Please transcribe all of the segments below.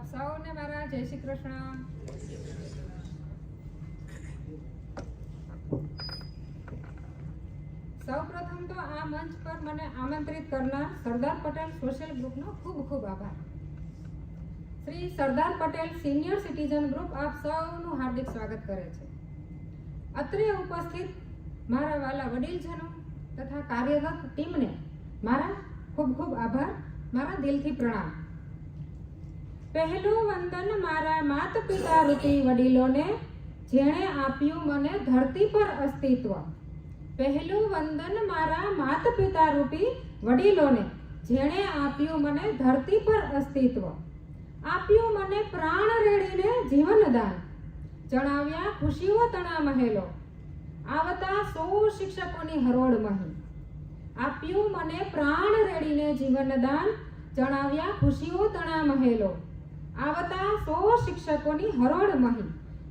આપ સૌને મારા જય શ્રી કૃષ્ણ. સૌપ્રથમ તો આ મંચ પર મને આમંત્રિત કરનાર સરદાર પટેલ સોશિયલ ગ્રુપનો ખૂબ ખૂબ આભાર. Shri Sardar Patel senior citizen group આપ સૌનું હાર્દિક સ્વાગત કરે છે. અત્રે ઉપસ્થિત મારા વાલા વડીલજનો તથા કાર્યરત ટીમને મારા ખૂબ ખૂબ આભાર, મારા દિલથી પ્રણામ. પહેલું વંદન મારા માત પિતા રૂપી વડીલોને, જેણે આપ્યું મને ધરતી પર અસ્તિત્વ. પહેલું વંદન મારા માત પિતા રૂપી વડીલોને, જેણે આપ્યું મને ધરતી પર અસ્તિત્વ. આપ્યું મને પ્રાણ રેડીને જીવનદાન, જણાવ્યા ખુશીઓ તણા મહેલો, આવતા 100 શિક્ષકોની હરોળ મહી. આપ્યું મને પ્રાણ રેડીને જીવનદાન, જણાવ્યા ખુશીઓ તણા મહેલો, આવતા 100 શિક્ષકોની હરોળ મહી.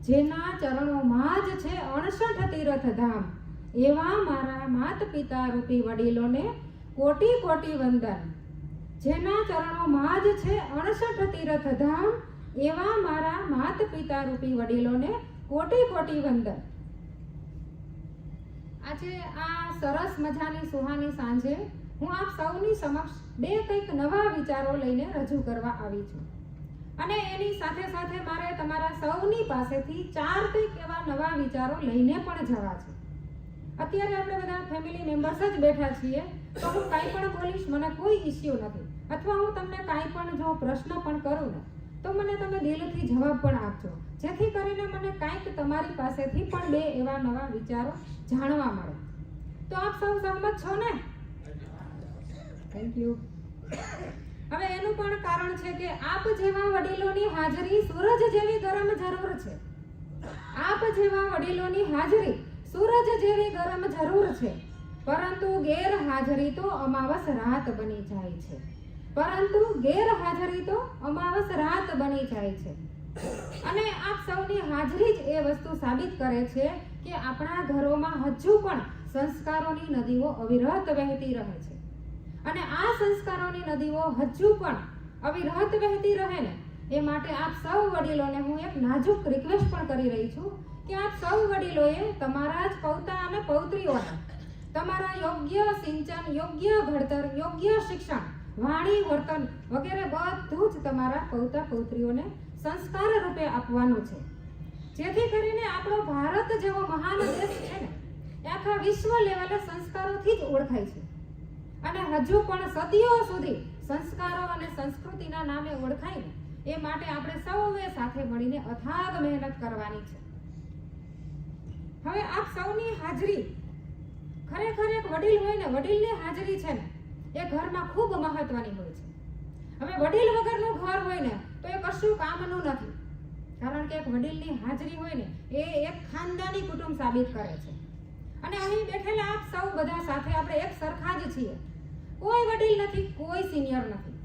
જેના ચરણોમાં જ છે 68 તીર્થ ધામ, એવા મારા માત પિતા રૂપી વડીલોને કોટી કોટી વંદન. જેના ચરણોમાં જ છે 68 તીર્થ ધામ, એવા મારા માત પિતા રૂપી વડીલોને કોટી કોટી વંદન. આજે આ સરસ મજાની સુહાની સાંજે હું આપ સૌની સમક્ષ બે કંઈક નવા વિચારો લઈને રજૂ કરવા આવી છું. અને એની સાથે સાથે મારે તમારા સૌની પાસેથી 4 કંઈક એવા નવા વિચારો લઈને પણ જવા છે. અત્યારે આપણે બધા ફેમિલી મેમ્બર્સ જ બેઠા છીએ, તો હું કાંઈ પણ બોલીશ, મને કોઈ ઇસ્યુ નથી. અથવા હું તમને કાંઈ પણ જો પ્રશ્ન પણ કરું ને, તો મને તમે દિલથી જવાબ પણ આપજો, જેથી કરીને મને કાંઈક તમારી પાસેથી પણ બે એવા નવા વિચારો જાણવા મળે. તો આપ સૌ સહમત છો ને? Thank you. હવે એનું પણ કારણ છે કે આપ જેવા વડીલોની હાજરી સૂરજ જેવી ગરમ જરૂર છે. આપ જેવા વડીલોની હાજરી સૂરજ જેવી ગરમ જરૂર છે, પરંતુ ગેરહાજરી તો અમાવસ રાત બની જાય છે. પરંતુ ગેરહાજરી તો અમાવસ રાત બની જાય છે. અને આપ સૌની હાજરી જ એ વસ્તુ સાબિત કરે છે કે આપણા ઘરોમાં હજુ પણ સંસ્કારોની નદીઓ અવિરત વહેતી રહે છે. અને આ સંસ્કારોની નદીઓ હજુ પણ અવિરત વહેતી રહે ને, એ માટે આપ સૌ વડીલોને હું એક નાજુક રિક્વેસ્ટ પણ કરી રહી છું કે આપ સૌ વડીલોએ તમારા જ પૌતા અને પૌત્રીઓને તમારા યોગ્ય સિંચન, યોગ્ય ઘડતર, યોગ્ય શિક્ષણ, વાણી, વર્તન વગેરે બધું જ તમારા પૌતા પૌત્રીઓને સંસ્કાર રૂપે આપવાનું છે. જેથી કરીને આપણો ભારત જેવો મહાન દેશ છે ને, એ આખા વિશ્વ લેવલે સંસ્કારોથી જ ઓળખાય છે. અને હજુ પણ સદીઓ સુધી સંસ્કારો અને સંસ્કૃતિના નામે ઓળખાય ને, એ માટે આપણે સૌએ સાથે મળીને અથાગ મહેનત કરવાની છે. હવે આપ સૌની હાજરી ખરેખર એક વડીલ હોય ને, વડીલની હાજરી છે ને, એ ઘરમાં ખૂબ મહત્વની હોય છે. હવે વડીલ વગરનું ઘર હોય ને, તો એ કશું કામનું નથી. કારણ કે એક વડીલની હાજરી હોય ને, એ એક ખાનદાની કુટુંબ સાબિત કરે છે. અને અહીં બેઠેલા આપ સૌ બધા સાથે આપણે એક સરખા જ છીએ. કોઈ વડીલ નથી, કોઈ સિનિયર નથી.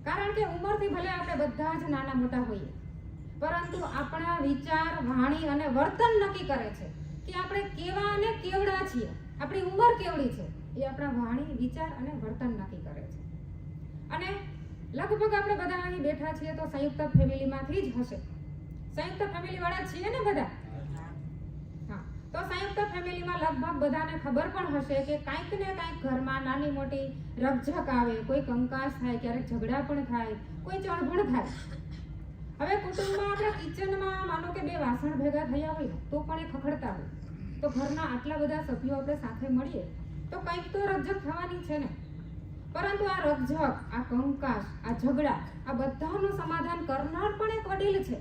કારણ કે ઉંમરથી ભલે આપણે બધા જ નાના મોટા હોઈએ, પરંતુ આપણા વિચાર, વાણી અને વર્તન નક્કી કરે છે કે આપણે કેવા અને કેવડા છીએ. આપણી ઉંમર કેવડી છે એ આપણા વાણી, વિચાર અને વર્તન નક્કી કરે છે. અને લગભગ આપણે બધા અહીં બેઠા છીએ તો સંયુક્ત ફેમિલીમાંથી જ હશે. સંયુક્ત ફેમિલી વાળા છીએ ને બધા? હા, તો સંયુક્ત ફેમિલીમાં લગભગ બધાને ખબર પણ હશે કે કાંઈક ને કાંઈક ઘરમાં નાની મોટી રકઝક આવે, કોઈ કંકાસ થાય, ક્યારેક ઝઘડા પણ થાય, કોઈ ચણભણ થાય. હવે કુટુંબમાં આપણા કિચનમાં માનો કે 2 વાસણ ભેગા થયા હોય તો પણ એ ખખડતા હોય, તો ઘરના આટલા બધા સભ્યો આપણે સાથે મળીએ તો કંઈક તો રકઝક થવાની છે ને. પરંતુ આ રકઝક, આ કંકાસ, આ ઝઘડા, આ બધાનું સમાધાન કરનાર પણ એક વડીલ છે.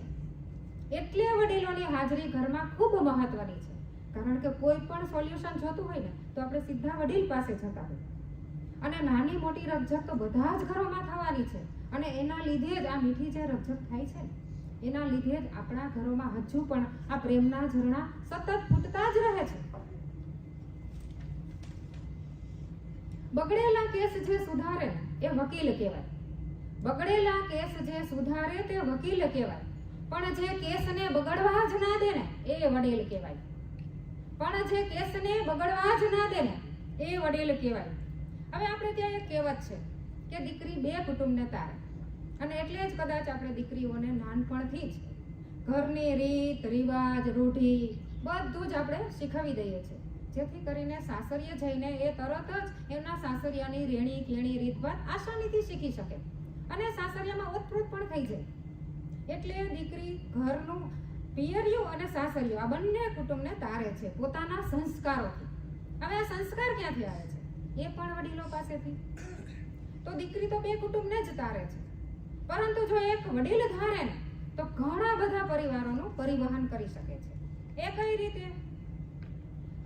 એટલે વડીલોની હાજરી ઘરમાં ખૂબ મહત્વની છે. કારણ કે કોઈ પણ સોલ્યુશન જોતું હોય ને, તો આપણે સીધા વડીલ પાસે જતા હોય. અને નાની મોટી રકઝક તો બધા જ ઘરોમાં થવાની છે. અને એના લીધે જ આ મીઠી જે રકઝક થાય છે, એના લીધે જ આપણા ઘરોમાં હજુ પણ આ પ્રેમના ઝરણા સતત ફૂટતા જ રહે છે. બગડેલા કેસ જે સુધારે એ વકીલ કહેવાય. બગડેલા કેસ જે સુધારે તે વકીલ કહેવાય. પણ જે કેસને બગડવા જ ના દે ને, એ વડીલ કહેવાય. પણ જે કેસને બગડવા જ ના દે ને, એ વડીલ કહેવાય. હવે આપણે ત્યાં એક કહેવત છે કે દીકરી 2 કુટુંબને તારે. અને એટલે જ કદાચ આપણે દીકરીઓને નાનપણથી જ ઘરની રીત રિવાજ રૂઢી બધું જ આપણે શીખવી દઈએ છીએ, જેથી કરીને સાસરીએ જઈને એ તરત જ એમના સાસરિયાની રેણી કેણી રીતભાત આસાનીથી શીખી શકે અને સાસરિયામાં ઓતપ્રોત પણ થઈ જાય. એટલે દીકરી ઘરનું પિયરિયું અને સાસરિયું આ બંને કુટુંબને તારે છે પોતાના સંસ્કારોથી. હવે આ સંસ્કાર ક્યાંથી આવે છે? એ પણ વડીલો પાસેથી. તો દીકરી તો બે કુટુંબને જ તારે છે, પરંતુ જો એક વડીલ ધારે ને તો ઘણા બધા પરિવારોનું પરિવહન કરી શકે છે. એ કઈ રીતે?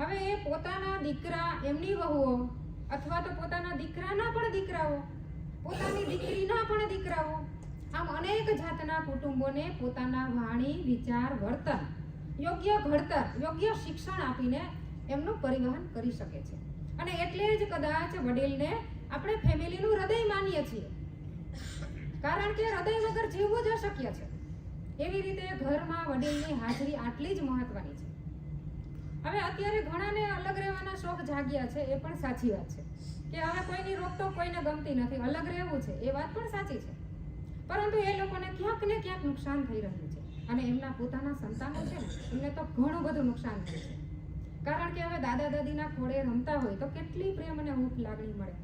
હવે એ પોતાના દીકરા એમની વહુઓ અથવા તો પોતાના દીકરાના પણ દીકરાઓ, પોતાની દીકરીના પણ દીકરાઓ, આમ અનેક જાતના કુટુંબોને પોતાના વાણી વિચાર વર્તન યોગ્ય ઘડતર યોગ્ય શિક્ષણ આપીને એમનું પરિવહન કરી શકે છે. અને એટલે જ કદાચ વડીલને આપણે ફેમિલીનું હૃદય માનીએ છીએ, કારણ કે હૃદય વગર જીવવું જ અશક્ય છે. એવી રીતે ઘરમાં વડીલની હાજરી આટલી જ મહત્વની છે. હવે અત્યારે ઘણાને અલગ રહેવાના શોખ જાગ્યા છે, એ પણ સાચી વાત છે કે હવે કોઈની રોકટોક કોઈને ગમતી નથી, અલગ રહેવું છે, એ વાત પણ સાચી છે. પરંતુ એ લોકોને ક્યાંક ને ક્યાંક નુકસાન થઈ રહ્યું છે અને એમના પોતાના સંતાનો છે ને એમને તો ઘણું બધું નુકસાન થયું છે. કારણ કે હવે દાદા દાદીના ખોળે રમતા હોય તો કેટલી પ્રેમ અને હૂંફ લાગણી મળે.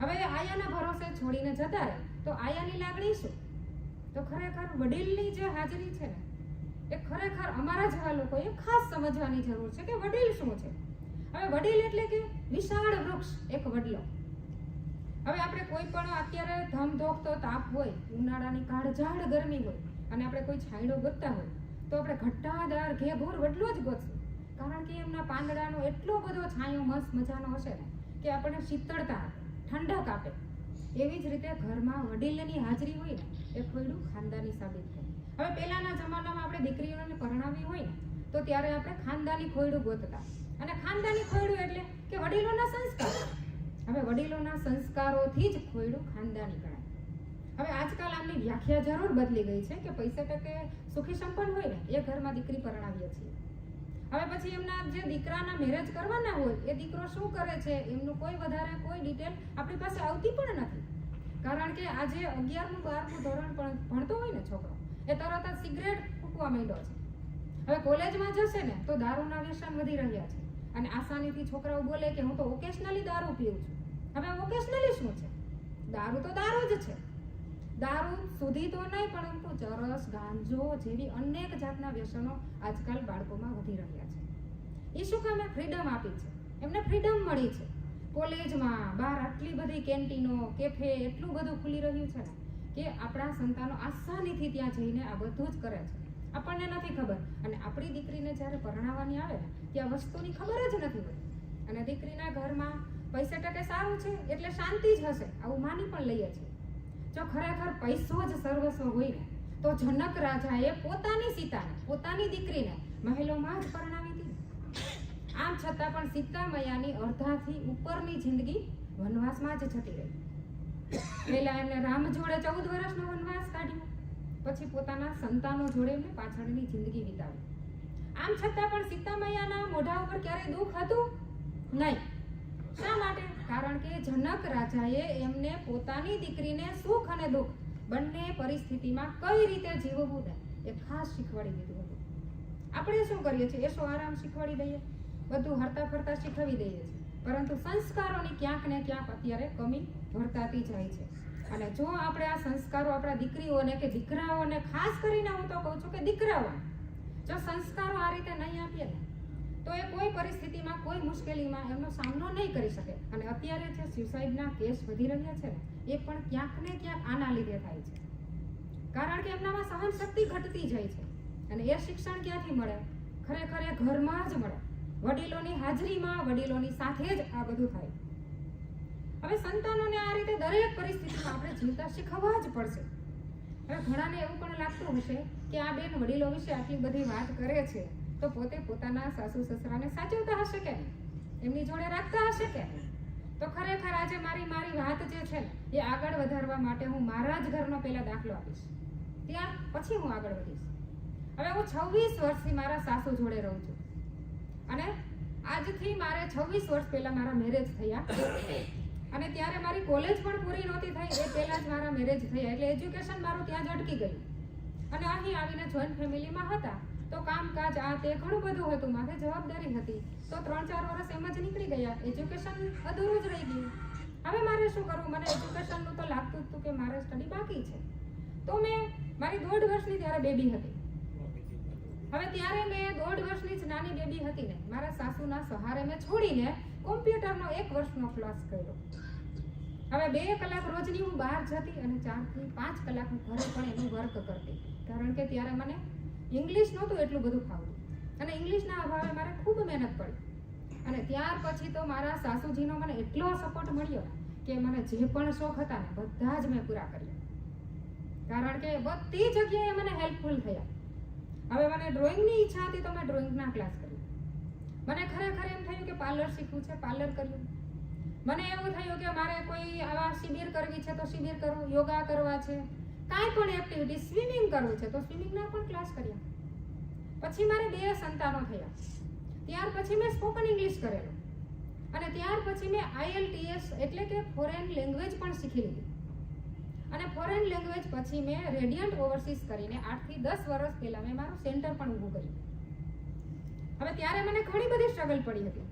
હવે આયાના ભરોસે છોડીને જતા રહે તો આયાની લાગણી શું? તો ખરેખર વડીલની જે હાજરી છે ને એ ખરેખર અમારા જેવા લોકોએ ખાસ સમજવાની જરૂર છે કે વડીલ શું છે. હવે વડીલ એટલે કે વિશાળ વૃક્ષ, એક વડલો. હવે આપણે કોઈ પણ અત્યારે ધમધોકતો તાપ હોય, ઉનાળાની કાળઝાળ ગરમી હોય અને આપણે કોઈ છાંયડો ગોતતા હોય તો આપણે ઘટ્ટાદાર ઘેઘોર વડલો જ ગોતશું, કારણ કે એમના પાંદડાનો એટલો બધો છાંયો મસ્ત મજાનો હશે ને કે આપણને શીતળતા આપે, ઠંડક આપે. એવી જ રીતે ઘરમાં વડીલની હાજરી હોય ને એ ખોયડું ખાનદાની સાબિત થાય. હવે પહેલાના જમાનામાં આપણે દીકરીઓને પરણાવી હોય ને તો ત્યારે આપણે ખાનદાની ખોયડું ગોતતા, અને ખાનદાની ખોયડું એટલે કે વડીલોના સંસ્કાર. હવે વડીલોના સંસ્કારોથી જ ખોયડું ખાનદાની ગણાય. હવે આજકાલ આમની વ્યાખ્યા જરૂર બદલી ગઈ છે કે પૈસા ટકે સુખી સંપન્ન હોય ને એ ઘરમાં દીકરી પરણાવીએ છીએ. હવે પછી એમના જે દીકરાના મેરેજ કરવાના હોય એ દીકરો શું કરે છે એમનું કોઈ વધારે કોઈ ડિટેલ આપણી પાસે આવતી પણ નથી, કારણ કે આજે 11મું 12મું ધોરણ પણ ભણતો હોય ને છોકરો એ તરત જ સિગરેટ ફૂંકવા માંડ્યો છે. હવે કોલેજમાં જશે ને તો દારૂના વ્યસન વધી રહ્યા છે અને આસાનીથી છોકરાઓ બોલે કે હું તો ઓકેશનલી દારૂ પીઉં છું. હવે ઓકેશનલી શું છે? દારૂ તો દારૂ જ છે. દારૂ સુધી તો નહીં, પરંતુ ચરસ ગાંજો જેવી અનેક જાતના વ્યસનો આજકાલ બાળકોમાં વધી રહ્યા છે. એ શું કામે? ફ્રીડમ આપી છે એમને, ફ્રીડમ મળી છે. કોલેજમાં બહાર આટલી બધી કેન્ટીનો કેફે એટલું બધું ખુલી રહ્યું છે ને કે આપણા સંતાનો આસાનીથી ત્યાં જઈને આ બધું જ કરે છે. આપણને નથી ખબર, અને આપણી દીકરીને જ્યારે પરણાવવાની આવે ને ત્યાં વસ્તુની ખબર જ નથી હોતી. અને દીકરીના ઘરમાં પૈસા ટકે સારું છે એટલે શાંતિ જ હશે આવું માની પણ લઈએ છીએ. જો ખરેખર પૈસો જ સર્વસ્વ હોય ને તો જનક રાજાએ પોતાની સીતાને, પોતાની દીકરીને મહેલોમાં જ પરણાવી હતી. આમ છતાં પણ સીતા મૈયાની અડધાથી ઉપરની જિંદગી વનવાસમાં જ જતી રહી. પહેલા એમને રામ જોડે 14 વર્ષનો વનવાસ કાઢ્યો, પછી પોતાના સંતાનો જોડે એમને પાછળની જિંદગી વિતાવી. આમ છતાં પણ સીતા મૈયાના મોઢા ઉપર ક્યારેય દુઃખ હતું નહીં. શા માટે? કારણ કે જનક રાજાએ એમને પોતાની દીકરીને સુખ અને દુઃખ બંને પરિસ્થિતિમાં કઈ રીતે જીવવું ને એ ખાસ શીખવાડી દીધું હતું. આપણે શું કરીએ છીએ? એસો આરામ શીખવાડી દઈએ, બધું હરતા ફરતા શીખવી દઈએ છીએ, પરંતુ સંસ્કારોની ક્યાંક ને ક્યાંક અત્યારે કમી વર્તાતી જાય છે. અને જો આપણે આ સંસ્કારો આપણા દીકરીઓને કે દીકરાઓને, ખાસ કરીને હું તો કહું છું કે દીકરાઓને જો સંસ્કારો આ રીતે નહીં આપીએ ને તો એ કોઈ પરિસ્થિતિમાં કોઈ મુશ્કેલીમાં એમનો સામનો નહીં કરી શકે. અને અત્યારે જે સ્યુસાઇડના કેસ વધી રહ્યા છે ને એ પણ ક્યાંક ને ક્યાંક આના લીધે થાય છે, કારણ કે એમનામાં સહન શક્તિ ઘટતી જાય છે. અને એ શિક્ષણ ક્યાંથી મળે? ખરેખર એ ઘરમાં જ મળે, વડીલોની હાજરીમાં, વડીલોની સાથે જ આ બધું થાય. હવે સંતાનોને આ રીતે દરેક પરિસ્થિતિમાં આપણે જીવતા શીખવવા જ પડશે. હવે ઘણાને એવું પણ લાગતું હશે કે આ બેન વડીલો વિશે આટલી બધી વાત કરે છે તો પોતે પોતાના સાસુ સસરાને સાચવતા હશે કે નહીં, એમની જોડે રાખતા હશે કે નહીં? તો ખરેખર આજે મારી વાત જે છે ને એ આગળ વધારવા માટે હું મારા જ ઘરનો પહેલા દાખલો આપીશ, ત્યાં પછી હું આગળ વધીશ. હવે હું 26 વર્ષથી મારા સાસુ જોડે રહું છું અને આજથી મારે 26 વર્ષ પહેલા મારા મેરેજ થયા. અને ત્યારે મારી કોલેજ પણ પૂરી નહોતી થઈ, એ પહેલાં જ મારા મેરેજ થયા, એટલે એજ્યુકેશન મારું ત્યાં જ અટકી ગયું. અને અહીં આવીને જોઈન્ટ ફેમિલીમાં હતા તો કામકાજ આ તે ઘણું બધું હતું, માથે જવાબદારી હતી, તો 3-4 વર્ષ એમ જ નીકળી ગયા, એજ્યુકેશન અધૂરું જ રહી ગયું. હવે મારે શું કરવું? મને એજ્યુકેશનનું તો લાગતું હતું કે મારે સ્ટડી બાકી છે. તો મેં મારી 1.5 વર્ષની ત્યારે બેબી હતી. હવે ત્યારે મેં 1.5 વર્ષની જ નાની બેબી હતી ને, મારા સાસુના સહારે મેં છોડીને કોમ્પ્યુટરનો 1 વર્ષનો ક્લાસ કર્યો. હવે 2 કલાક રોજની હું બહાર જતી અને 4 થી 5 કલાક હું ઘરે પણ એનું વર્ક કરતી, કારણ કે ત્યારે મને ઇંગ્લિશ નહોતું એટલું બધું ફાવતું અને ઇંગ્લિશના અભાવે મારે ખૂબ મહેનત પડી. અને ત્યાર પછી તો મારા સાસુજીનો મને એટલો સપોર્ટ મળ્યો કે મને જે પણ શોખ હતા ને બધા જ મેં પૂરા કર્યા, કારણ કે બધી જગ્યાએ મને હેલ્પફુલ થયા. હવે મને ડ્રોઈંગની ઈચ્છા હતી તો મેં ડ્રોઈંગના ક્લાસ કર્યા. મને ખરેખર એમ થયું કે પાર્લર શીખવું છે, પાર્લર કર્યું. મને એવું થયું કે મારે કોઈ આવા શિબિર કરવી છે તો શિબિર કરવું, યોગા કરવા છે, કાંઈ પણ એક્ટિવિટી, સ્વિમિંગ કરવું છે તો સ્વિમિંગના પણ ક્લાસ કર્યા. પછી મારે 2 સંતાનો થયા, ત્યાર પછી મેં સ્પોકન ઇંગ્લિશ કરેલો અને ત્યાર પછી મેં IELTS એટલે કે ફોરેન લેંગ્વેજ પણ શીખી લીધી. અને ફોરેન લેંગ્વેજ પછી મેં રેડિયન્ટ ઓવરસીઝ કરીને 8 થી 10 વર્ષ પહેલાં મેં મારું સેન્ટર પણ ઊભું કર્યું. હવે ત્યારે મને ઘણી બધી સ્ટ્રગલ પડી હતી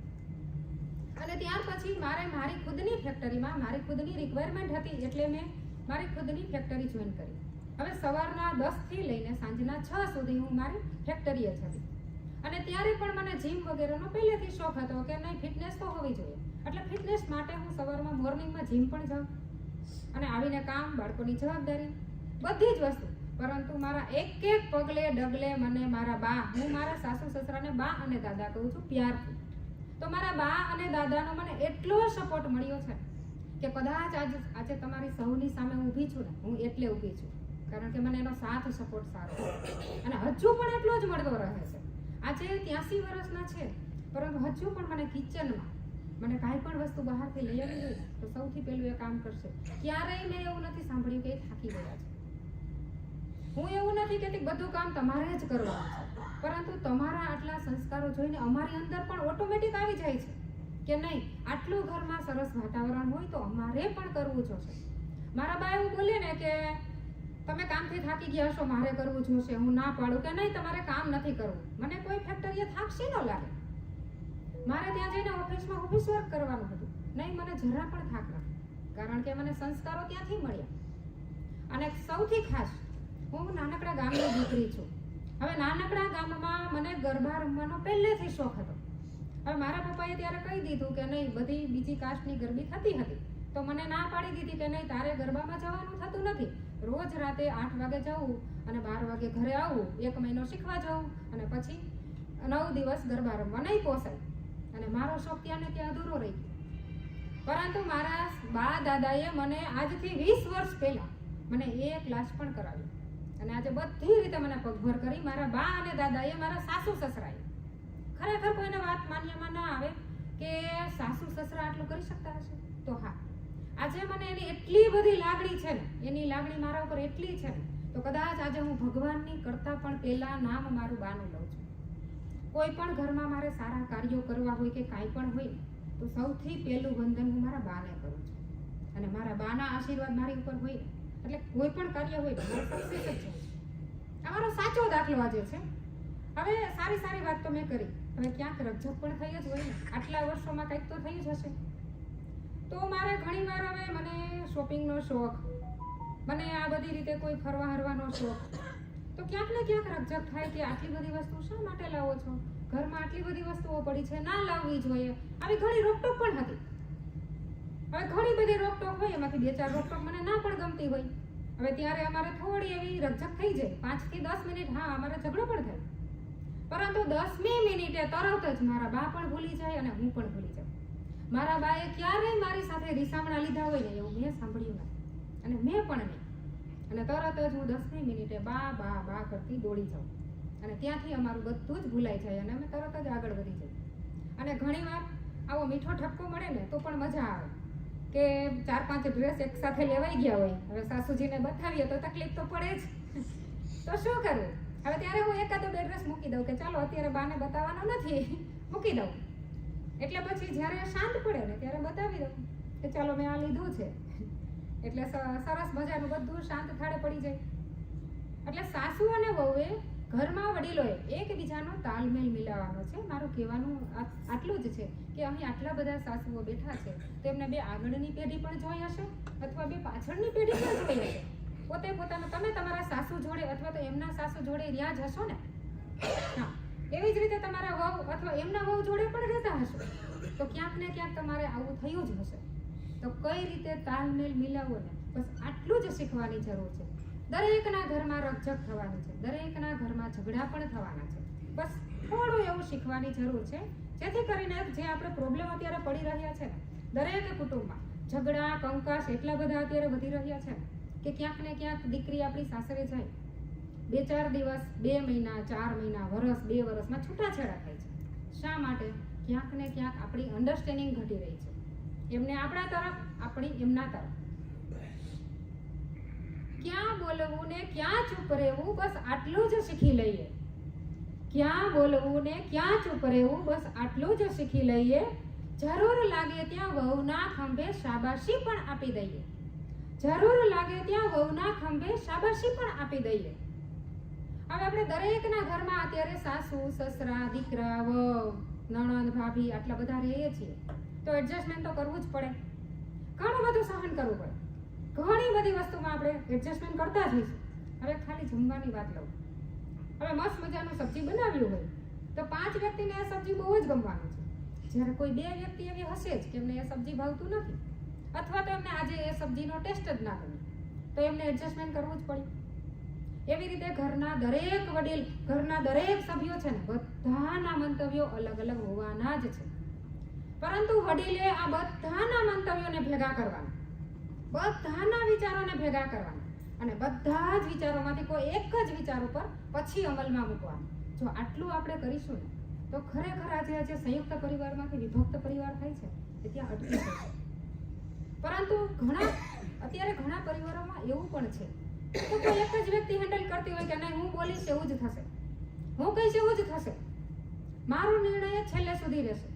અને ત્યાર પછી મારે મારી ખુદની ફેક્ટરીમાં મારી ખુદની રિક્વાયરમેન્ટ હતી એટલે મેં મારી ખુદની ફેક્ટરી જોઈન કરી. હવે સવારના 10 થી લઈને સાંજના 6 સુધી હું મારી ફેક્ટરીએ જ હતી. અને ત્યારે પણ મને જીમ વગેરેનો પહેલેથી શોખ હતો કે નહીં, ફિટનેસ તો હોવી જોઈએ, એટલે ફિટનેસ માટે હું સવારમાં મોર્નિંગમાં જીમ પણ જાઉં અને આવીને કામ, બાળકોની જવાબદારી, બધી જ વસ્તુ. પરંતુ મારા એક પગલે ડગલે મને મારા બા, હું મારા સાસુ સસરાને બા અને દાદા કહું છું પ્યારથી, તો મારા બા અને દાદાનો મને એટલો સપોર્ટ મળ્યો છે કે કદાચ આજે તમારી સૌની સામે ઊભી છું ને, હું એટલે ઊભી છું કારણ કે મને એનો સાથ સપોર્ટ સારો અને હજુ પણ એટલો જ મળતો રહે છે. આજે 83 વર્ષના છે પરંતુ હજુ પણ મને કિચનમાં મને કાંઈ પણ વસ્તુ બહારથી લઈ આવી હોય તો સૌથી પહેલું એ કામ કરશે. ક્યારેય મેં એવું નથી સાંભળ્યું કે એ થાકી ગયા છે. હું એવું નથી કહેતી બધું કામ તમારે જ કરવાનું છે, પરંતુ તમારા આટલા સંસ્કારો જોઈને અમારી અંદર પણ ઓટોમેટિક આવી જાય છે કે નહીં, આટલું ઘરમાં સરસ વાતાવરણ હોય તો અમારે પણ કરવું જોશે. મારા બા એવું બોલે ને કે તમે કામથી થાકી ગયા છો, મારે કરવું જોશે, હું ના પાડું કે નહીં તમારે કામ નથી કરવું. મને કોઈ ફેક્ટરીએ થાકશી ન લાગે, મારે ત્યાં જઈને ઓફિસમાં ઓફિસ વર્ક કરવાનું હતું, નહીં મને જરા પણ થાક નથી, કારણ કે મને સંસ્કારો ત્યાંથી મળ્યા. અને સૌથી ખાસ હું નાનકડા ગામની દીકરી છું. હવે નાનકડા ગામમાં મને ગરબા રમવાનો પહેલેથી શોખ હતો. હવે મારા પપ્પાએ ત્યારે કહી દીધું કે નહીં, બધી બીજી કાસ્ટની ગરબી થતી હતી તો મને ના પાડી દીધી કે નહીં તારે ગરબામાં જવાનું થતું નથી, રોજ રાતે 8 વાગે જવું અને 12 વાગે ઘરે આવવું, 1 મહિનો શીખવા જવું અને પછી 9 દિવસ ગરબા રમવા નહીં પોસાય. અને મારો શોખ ત્યાં ને ત્યાં અધૂરો રહી ગયો. પરંતુ મારા બા દાદાએ મને આજથી 20 વર્ષ પહેલા મને એ ક્લાસ પણ કરાવ્યો અને આજે બધી રીતે મને પગભર કરી. મારા બા અને દાદાએ, મારા સાસુ સસરાએ, ખરેખર કોઈને વાત માન્યમાં ના આવે કે સાસુ સસરા આટલું કરી શકતા હશે, તો હા, આજે મને એની એટલી બધી લાગણી છે ને, એની લાગણી મારા ઉપર એટલી છે ને, તો કદાચ આજે હું ભગવાનની કરતા પણ પહેલા નામ મારું બાનું લઉં છું. કોઈ પણ ઘરમાં મારે સારા કાર્યો કરવા હોય કે કાંઈ પણ હોય તો સૌથી પહેલું વંદન હું મારા બાને કરું છું અને મારા બાના આશીર્વાદ મારી ઉપર હોય એટલે કોઈ પણ કાર્ય હોય મારો સક્સેસ જ છે. આ મારો સાચો દાખલો આજે છે. હવે સારી વાત તો મેં કરી, હવે ક્યાંક રકઝક પણ થઈ જ હોય ને, આટલા વર્ષોમાં કંઈક તો થયું જ હશે. તો મારે ઘણીવાર હવે મને શોપિંગનો શોખ, મને આ બધી રીતે કોઈ ફરવા હરવાનો શોખ, તો ક્યાંક ને ક્યાંક રકઝક થાય કે આટલી બધી વસ્તુ શા માટે લાવો છો, ઘરમાં આટલી બધી વસ્તુઓ પડી છે, ના લાવવી જોઈએ. આવી ઘણી રોકટોક પણ હતી. હવે ઘણી બધી રોકટોક હોય, એમાંથી 2-4 રોકટોક મને ના પણ ગમતી હોય. હવે ત્યારે અમારે થોડી એવી રકઝક થઈ જાય, 5 થી 10 મિનિટ, હા અમારે ઝઘડો પણ થાય, પરંતુ 10મી મિનિટે તરત જ મારા બા પણ ભૂલી જાય અને હું પણ ભૂલી જાઉં. મારા બાએ ક્યારેય મારી સાથે રીસામણા લીધા હોય ને એવું મેં સાંભળ્યું નથી અને મેં પણ નહીં. અને તરત જ હું 10મી મિનિટે બા કરતી દોડી જાઉં અને ત્યાંથી અમારું બધું જ ભૂલાઈ જાય અને અમે તરત જ આગળ વધી જઈએ. અને ઘણીવાર આવો મીઠો ઠપકો મળે ને તો પણ મજા આવે કે 4-5 ડ્રેસ એક સાથે લેવાઈ ગયા હોય. હવે સાસુજીને બતાવીએ તો તકલીફ તો પડે જ, તો શું કરવું? હવે ત્યારે હું 1-2 ડ્રેસ મૂકી દઉં કે ચાલો અત્યારે બાને બતાવવાનો નથી, મૂકી દઉં. એટલે પછી જ્યારે શાંત પડે ને ત્યારે બતાવી દઉં. કે ચાલો મેં આ લીધું છે એટલે સરસ મજાનું બધું શાંત થાળે પડી જાય. એટલે સાસુ અને વહુએ ઘરમાં વડીલોએ એકબીજાનો તાલમેલ મિલાવવાનો છે. મારું કહેવાનું આટલું જ છે કે અહીં આટલા બધા સાસુઓ બેઠા છે તો એમને બે આગળની પેઢી પણ જોઈ હશે અથવા બે પાછળની પેઢી પણ જોઈ હશે. પોતે પોતાનું તમે તમારા સાસુ જોડે અથવા તો એમના સાસુ જોડે રહ્યા જ હશો ને. હા, એવી જ રીતે તમારા વહુ અથવા એમના વહુ જોડે પણ રહેતા હશો તો ક્યાંક ને ક્યાંક તમારે આવું થયું જ હશે. તો કઈ રીતે તાલમેલ મિલાવવો ને, બસ આટલું જ શીખવાની જરૂર છે. દરેકના ઘરમાં રકઝક થવાની છે, દરેકના ઘરમાં ઝઘડા પણ થવાના છે. બસ થોડું એવું શીખવાની જરૂર છે જેથી કરીને જે આપણે પ્રોબ્લેમ અત્યારે પડી રહ્યા છે દરેક કુટુંબમાં ઝઘડા કંકાસ એટલા બધા અત્યારે વધી રહ્યા છે કે ક્યાંક ને ક્યાંક દીકરી આપણી સાસરે જાય 2-4 દિવસ, 2 મહિના, 4 મહિના, વર્ષ, 2 વર્ષમાં છૂટાછેડા થાય છે. શા માટે? ક્યાંક ને ક્યાંક આપણી અન્ડરસ્ટેન્ડિંગ ઘટી રહી છે. એમને આપણા તરફ, આપણી એમના તરફ. ક્યાં બોલવું ને ક્યાં ચૂપ રહેવું, બસ આટલું જ શીખી લઈએ. ક્યાં બોલવું ને ક્યાં ચૂપ રહેવું, બસ આટલું જ શીખી લઈએ. જરૂર લાગે ત્યાં વહુના ખંભે શાબાશી પણ આપી દઈએ. જરૂર લાગે ત્યાં વહુના ખંભે શાબાશી પણ આપી દઈએ. હવે આપણે દરેકના ઘરમાં અત્યારે સાસુ, સસરા, દીકરા, વહુ, નણંદ, ભાભી આટલા બધા રહીએ છીએ તો એડજસ્ટમેન્ટ તો કરવું જ પડે. ઘણું બધું સહન કરવું પડે. ઘણી બધી વસ્તુમાં આપણે એડજસ્ટમેન્ટ કરતા જ હોઈશું. હવે ખાલી જમવાની વાત લઉં. હવે મસ્ત મજાનું સબ્જી બનાવ્યું હોય તો 5 વ્યક્તિને એ સબ્જી બહુ જ ગમવાનું છે. જ્યારે કોઈ 2 વ્યક્તિ એવી હશે જ કે એમને એ સબ્જી ભાવતું નથી અથવા તો એમને આજે એ સબ્જીનો ટેસ્ટ જ ના ગમે તો એમને એડજસ્ટમેન્ટ કરવું જ પડે. એવી રીતે ઘરના દરેક વડીલ, ઘરના દરેક સભ્યો છે ને બધાના મંતવ્યો અલગ અલગ હોવાના જ છે. પરંતુ વડીલે આ બધાના મંતવ્યોને ભેગા કરવાના, બધાના વિચારોને ભેગા કરવાના અને બધા જ વિચારોમાંથી કોઈ એક જ વિચાર ઉપર પછી અમલમાં મૂકવાનો. જો આટલું આપણે કરીશું ને તો ખરેખર આજે સંયુક્ત પરિવારમાંથી વિભક્ત પરિવાર થાય છે એ ત્યાં અટકી જશે. પરંતુ અત્યારે ઘણા પરિવારોમાં એવું પણ છે તો કોઈ એક જ વ્યક્તિ હેન્ડલ કરતી હોય કે નહીં હું બોલીશ એવું જ થશે, હું કહીશ એવું જ થશે, મારો નિર્ણય છેલ્લે સુધી રહેશે.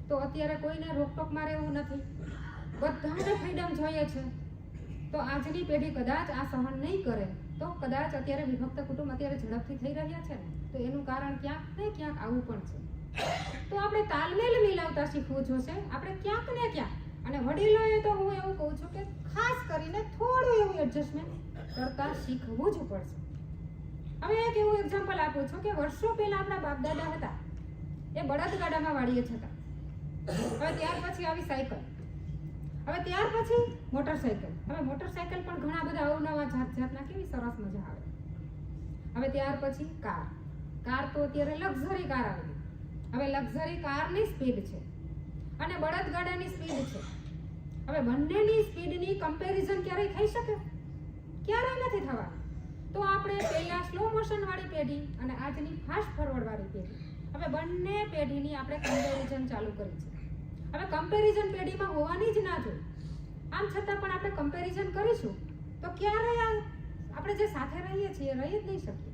તો અત્યારે કોઈને રોકટોક મારે એવું નથી, બધાને ફ્રીડમ જોઈએ છે. તો આજની પેઢી કદાચ આ સહન નહીં કરે તો કદાચ અત્યારે વિભક્ત કુટુંબ અત્યારે ઝડપથી થઈ રહ્યા છે ને તો એનું કારણ ક્યાંક ને ક્યાંક આવું પણ છે. તો આપણે તાલમેલ મિલાવતા શીખવું જોશે આપણે ક્યાંક ને ક્યાંક. અને વડીલોએ તો હું એવું કહું છું કે ખાસ કરીને થોડું એવું એડજસ્ટમેન્ટ કરતા શીખવું જ પડશે. હવે એક એવું એક્ઝામ્પલ આપું છું કે વર્ષો પહેલા આપણા બાપ દાદા હતા એ બળદગાડામાં વાડીએ જતા. હવે ત્યાર પછી આવી સાયકલ, હવે ત્યાર પછી મોટરસાયકલ. હવે મોટરસાયકલ પણ ઘણા બધા અવનવા જાતના કેવી સરસ મજા આવે. હવે ત્યાર પછી કાર. કાર તો અત્યારે લક્ઝરી કાર આવી. હવે લક્ઝરી કારની સ્પીડ છે અને બળદગાડાની સ્પીડ છે. હવે બંનેની સ્પીડની કમ્પેરિઝન ક્યારેય થઈ શકે? ક્યારેય નથી થવાનું. તો આપણે પહેલા સ્લો મોશન વાળી પેઢી અને આજની ફાસ્ટ ફોરવર્ડ વાળી પેઢી, હવે બંને પેઢીની આપણે કમ્પેરિઝન ચાલુ કરી છે. હવે કમ્પેરિઝન પેઢીમાં હોવાની જ ના જોઈએ. આમ છતાં પણ આપણે કમ્પેરિઝન કરીશું તો ક્યારેય આપણે જે સાથે રહીએ છીએ રહી જ નહીં શકીએ.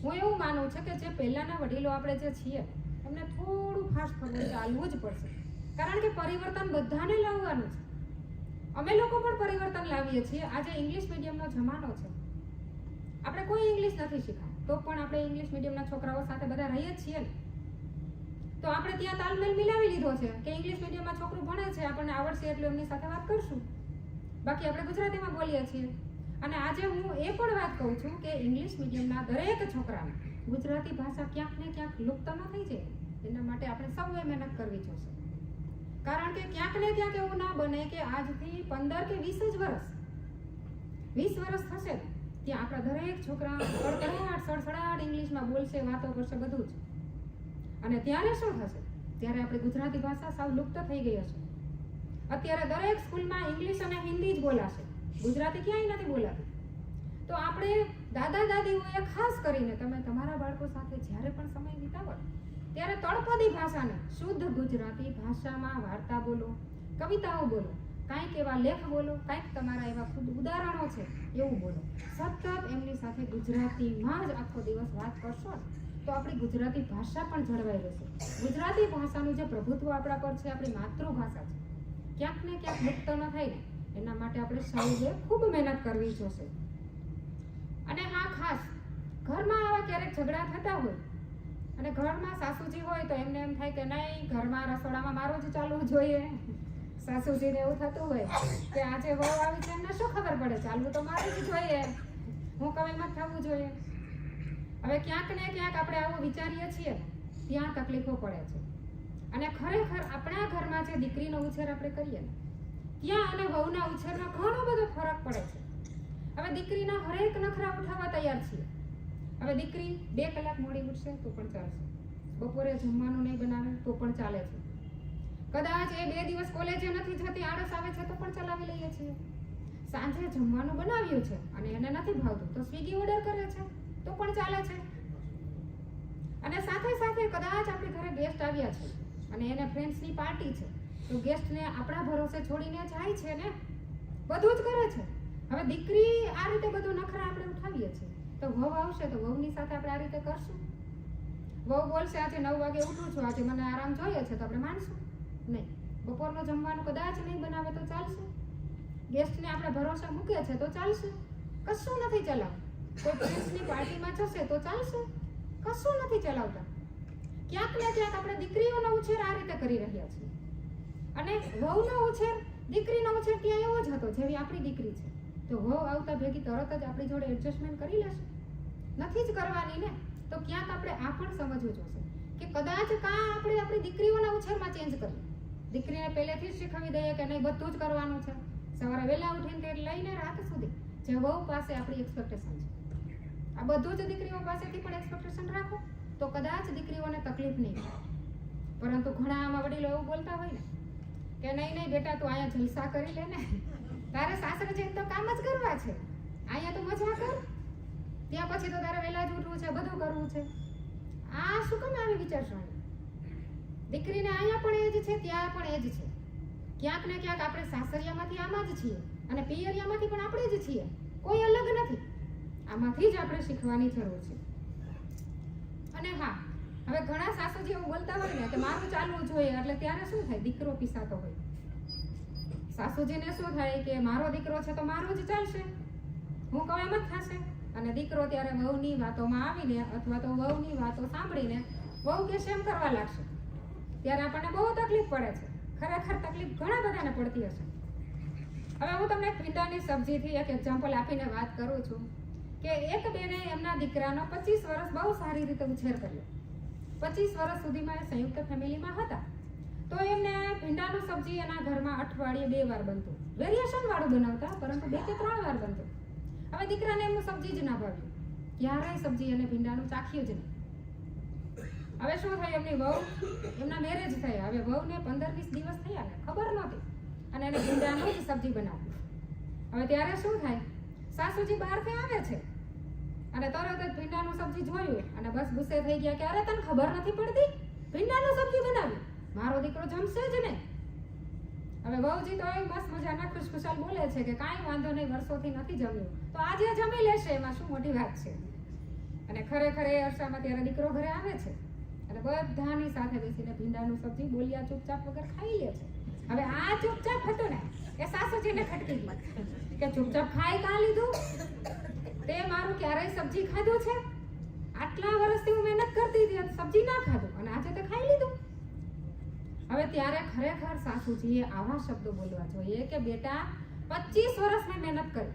હું એવું માનું છું કે જે પહેલાના વડીલો આપણે જે છીએ એમને થોડું ફાસ્ટ ફોરવર્ડ ચાલવું જ પડશે. કારણ કે પરિવર્તન બધાને લાવવાનું છે. અમે લોકો પણ પરિવર્તન લાવીએ છીએ. આજે ઇંગ્લિશ મીડિયમનો જમાનો છે. આપણે કોઈ ઇંગ્લિશ નથી શીખા તો પણ આપણે ઇંગ્લિશ મીડિયમના છોકરાઓ સાથે બધા રહીએ જ છીએ ને. તો આપણે ત્યાં તાલમેલ મિલાવી લીધો છે કે ઇંગ્લિશ મીડિયમમાં છોકરું ભણે છે, આપણને આવડશે એટલે એમની સાથે વાત કરશું. બાકી આપણે ગુજરાતીમાં બોલીએ છીએ. અને આજે હું એ પણ વાત કહું છું કે ઇંગ્લિશ મીડિયમના દરેક છોકરાને ગુજરાતી ભાષા ક્યાંક ને ક્યાંક લુપ્ત ન થઈ જાય એના માટે આપણે સૌએ મહેનત કરવી જોશે. કારણ કે ક્યાંક ને ક્યાંક એવું ના બને કે આજથી 15 કે 20 જ વર્ષ 20 વર્ષ થશે ત્યાં આપણા દરેક છોકરા સડસડાટ ઇંગ્લિશમાં બોલશે, વાતો કરશે, બધું જ. અને ત્યારે શું થશે? ત્યારે આપણી ગુજરાતી ભાષા સાવ લુપ્ત થઈ ગઈ હશે. અત્યારે દરેક સ્કૂલમાં ઇંગ્લિશ અને હિન્દી જ બોલાશે, ગુજરાતી ક્યાંય નથી બોલાતી. તો આપણે દાદા દાદીઓએ ખાસ કરીને તમે તમારા બાળકો સાથે જ્યારે પણ સમય વિતાવો ત્યારે તળપદી ભાષાને શુદ્ધ ગુજરાતી ભાષામાં વાર્તા બોલો, કવિતાઓ બોલો, કાંઈક એવા લેખ બોલો, કાંઈક તમારા એવા ખુદ ઉદાહરણો છે એવું બોલો. સતત એમની સાથે ગુજરાતીમાં જ આખો દિવસ વાત કરશો ને તો આપણી ગુજરાતી ભાષા પણ જળવાઈ રહેશે. ગુજરાતી ભાષાનું જે પ્રભુત્વ આપણા પર છે, આપણી માતૃભાષા છે, ક્યાંક ને ક્યાંક દુઃખ તો ન થાય ને, એના માટે આપણે સૌએ ખૂબ મહેનત કરવી જોશે. અને હા, ખાસ ઘરમાં આવા ક્યારેક ઝઘડા થતા હોય અને ઘરમાં સાસુજી હોય તો એમને એમ થાય કે નહીં, ઘરમાં રસોડામાં મારું જ ચાલવું જોઈએ. સાસુજીને એવું થતું હોય કે આજે વહુ આવી છે, એમને શું ખબર પડે, ચાલવું તો મારું જ જોઈએ, હું કવે મત થવું જોઈએ. હવે ક્યાંક ને ક્યાંક આપણે આવું વિચારીએ છીએ, ત્યાં તકલીફો પડે છે. અને ખરેખર આપણા ઘરમાં જે દીકરીનો ઉછેર આપણે કરીએ ને, ત્યાં અને વહુના ઉછેરમાં ઘણો બધો ફરક પડે છે. હવે દીકરીના હરેક નખરા ઉઠાવવા તૈયાર છીએ. હવે દીકરી 2 કલાક મોડી ઉઠશે તો પણ ચાલશે, બપોરે જમવાનું નહીં બનાવે તો પણ ચાલે છે, કદાચ એ 2 દિવસ કોલેજે નથી જતી, આળસ આવે છે તો પણ ચલાવી લઈએ છીએ. સાંજે જમવાનું બનાવ્યું છે અને એને નથી ભાવતું તો સ્વિગી ઓર્ડર કરે છે તો પણ ચાલે છે. અને સાથે સાથે કદાચ આપણી ઘરે ગેસ્ટ આવ્યા છે અને એને ફ્રેન્ડ્સની પાર્ટી છે તો ગેસ્ટને આપણા ભરોસે છોડીને જાય છે ને, બધું જ કરે છે. હવે દીકરી આ રીતે બધું નખરા આપણે ઉઠાવીએ છીએ તો વહુ આવશે તો વહુની સાથે આપણે આ રીતે કરશું? વહુ બોલશે આજે 9 વાગે ઉઠું છું, આજે મને આરામ જોઈએ છે, તો આપણે માનશું નહીં. બપોરનું જમવાનું કદાચ નહીં બનાવે તો ચાલશે, ગેસ્ટને આપણે ભરોસે મૂકે છે તો ચાલશે, કશું નથી ચલાવતું. કોઈ ફ્રેન્ડ્સની પાર્ટીમાં જશે તો ચાલશે, કશું નથી ચલાવતા. ક્યાંક ને ક્યાંક આપણે દીકરીઓનો ઉછેર આ રીતે કરી રહ્યા છીએ. અને વહુનો ઉછેર, દીકરીનો ઉછેર ત્યાં એવો જ હતો જેવી આપણી દીકરી છે, તો વહુ આવતા ભેગી તરત જ આપણી જોડે એડજસ્ટમેન્ટ કરી લેશે, નથી જ કરવાની ને. તો ક્યાંક આપણે આ પણ સમજવું જોશે કે કદાચ આપણે આપણી દીકરીઓના ઉછેરમાં ચેન્જ કરીએ. દીકરીને પહેલેથી જ શીખવી દઈએ કે નહીં, બધું જ કરવાનું છે, સવારે વહેલા ઉઠીને તે લઈને રાત સુધી જે વહુ પાસે આપણી એક્સપેક્ટેશન છે, આ બધું જ દીકરીઓ પાસેથી પણ એક્સપેક્ટેશન રાખો તો કદાચ દીકરીઓને તકલીફ નહીં થાય. પરંતુ ઘણા આમાં વડીલો એવું બોલતા હોય ને કે નહીં બેટા, તું અહીંયા જલસા કરી લે ને, તારે સાસરે જઈને તો કામ જ કરવા છે, અહીંયા તો મજા કર, ત્યાં પછી તો તારે વહેલા જ ઉઠવું છે, બધું કરવું છે. આ શું કામ આવી વિચારસરણી? દીકરીને અહીંયા પણ એ જ છે, ત્યાં પણ એ જ છે. ક્યાંક ને ક્યાંક આપણે સાસરિયામાંથી આમાં જ છીએ અને પિયરિયામાંથી પણ આપણે જ છીએ, કોઈ અલગ નથી. આમાંથી જ આપણે શીખવાની જરૂર છે. અને હા, હવે ઘણા સાસુજી એવું બોલતા હોય ને કે મારું ચાલવું જોઈએ, એટલે ત્યારે શું થાય, દીકરો પીસાતો હોય. સાસુજીને શું થાય કે મારો દીકરો છે તો મારું જ ચાલશે, હું કહું એમ જ થશે. અને દીકરો ત્યારે વહુની વાતોમાં આવીને અથવા તો વહુની વાતો સાંભળીને વહુ કે એમ કરવા લાગશે, ત્યારે આપણને બહુ તકલીફ પડે છે. ખરેખર તકલીફ ઘણા બધાને પડતી હશે. હવે હું તમને ભીંડાની સબ્જીથી એક એક્ઝામ્પલ આપીને વાત કરું છું કે એક બેને એમના દીકરાનો 25 વર્ષ બહુ સારી રીતે ઉછેર કર્યો. 25 વર્ષ સુધીમાં એ સંયુક્ત ફેમિલીમાં હતા. તો એમને ભીંડાનું સબ્જી એના ઘરમાં અઠવાડિયે 2 વાર બનતું, વેરિએશન વાળું બનાવતા, પરંતુ 2 કે 3 વાર બનતું. હવે દીકરાને એમનું સબ્જી જ ના ભાવ્યું, ક્યારેય સબ્જી અને ભીંડાનું ચાખ્યું જ નહીં. હવે શું થયું, એમની વહુ, એમના મેરેજ થયા, હવે વહુને 15-20 દિવસ થયા ને ખબર નહોતી અને એને ભીંડાનું જ સબ્જી બનાવ્યું. હવે ત્યારે શું થાય, સાસુજી બહારથી આવે છે અને તરત જ ભીંડાનું સબ્જી જોયું અને બસ ગુસ્સે થઈ ગયા કે અરે તને ખબર નથી પડતી, ભીંડાનું સબ્જી બનાવ્યું, મારો દીકરો જમશે જ નહીં. હવે વહુજી તો એ મસ્ત મજાના ખુશખુશાલ બોલે છે કે કાંઈ વાંધો નહીં, વર્ષોથી નથી જમ્યું તો આજે જમી લેશે, એમાં શું મોટી વાત છે. અને ખરેખર એ અરસામાં ત્યારે દીકરો ઘરે આવે છે અને બધાની સાથે બેસીને ભીંડાનું સબ્જી બોલ્યા ચૂપચાપ વગર ખાઈ લે છે. હવે આ ચૂપચાપ હતું ને એ સાસુજીને ખટકી ગઈ કે ચૂપચાપ ખાઈ કાં લીધું, તે મારું ક્યારેય સબ્જી ખાધું છે, આટલા વર્ષથી હું મહેનત કરતી હતી, સબ્જી ના ખાધું અને આજે તો ખાઈ લીધું. હવે ત્યારે ખરેખર સાસુજીએ આવા શબ્દો બોલવા જોઈએ કે બેટા 25 વર્ષ મેં મહેનત કરી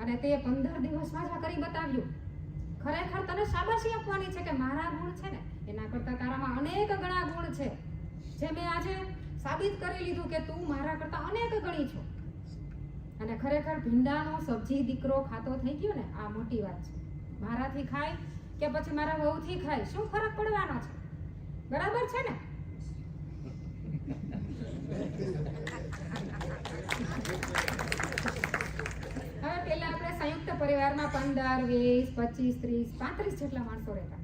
અને તે 15 દિવસમાં જ કરી બતાવ્યું. ખરેખર તને શાબાશી આપવાની છે કે મારા ગુણ છે ને એના કરતાં તારામાં અનેક ગણા ગુણ છે, જે મેં આજે સાબિત કરી લીધું કે તું મારા કરતાં અનેક ગણી છો. અને ખરેખર ભીંડાનો સબ્જી દીકરો ખાતો થઈ ગયો ને, આ મોટી વાત છે. મારાથી ખાય કે પછી મારા વહુથી ખાય, શું ફરક પડવાનો છે? બરાબર છે ને? હવે પહેલા આપણે સંયુક્ત પરિવારમાં 15, 20, 25, 30, 35 જેટલા માણસો રહેતા.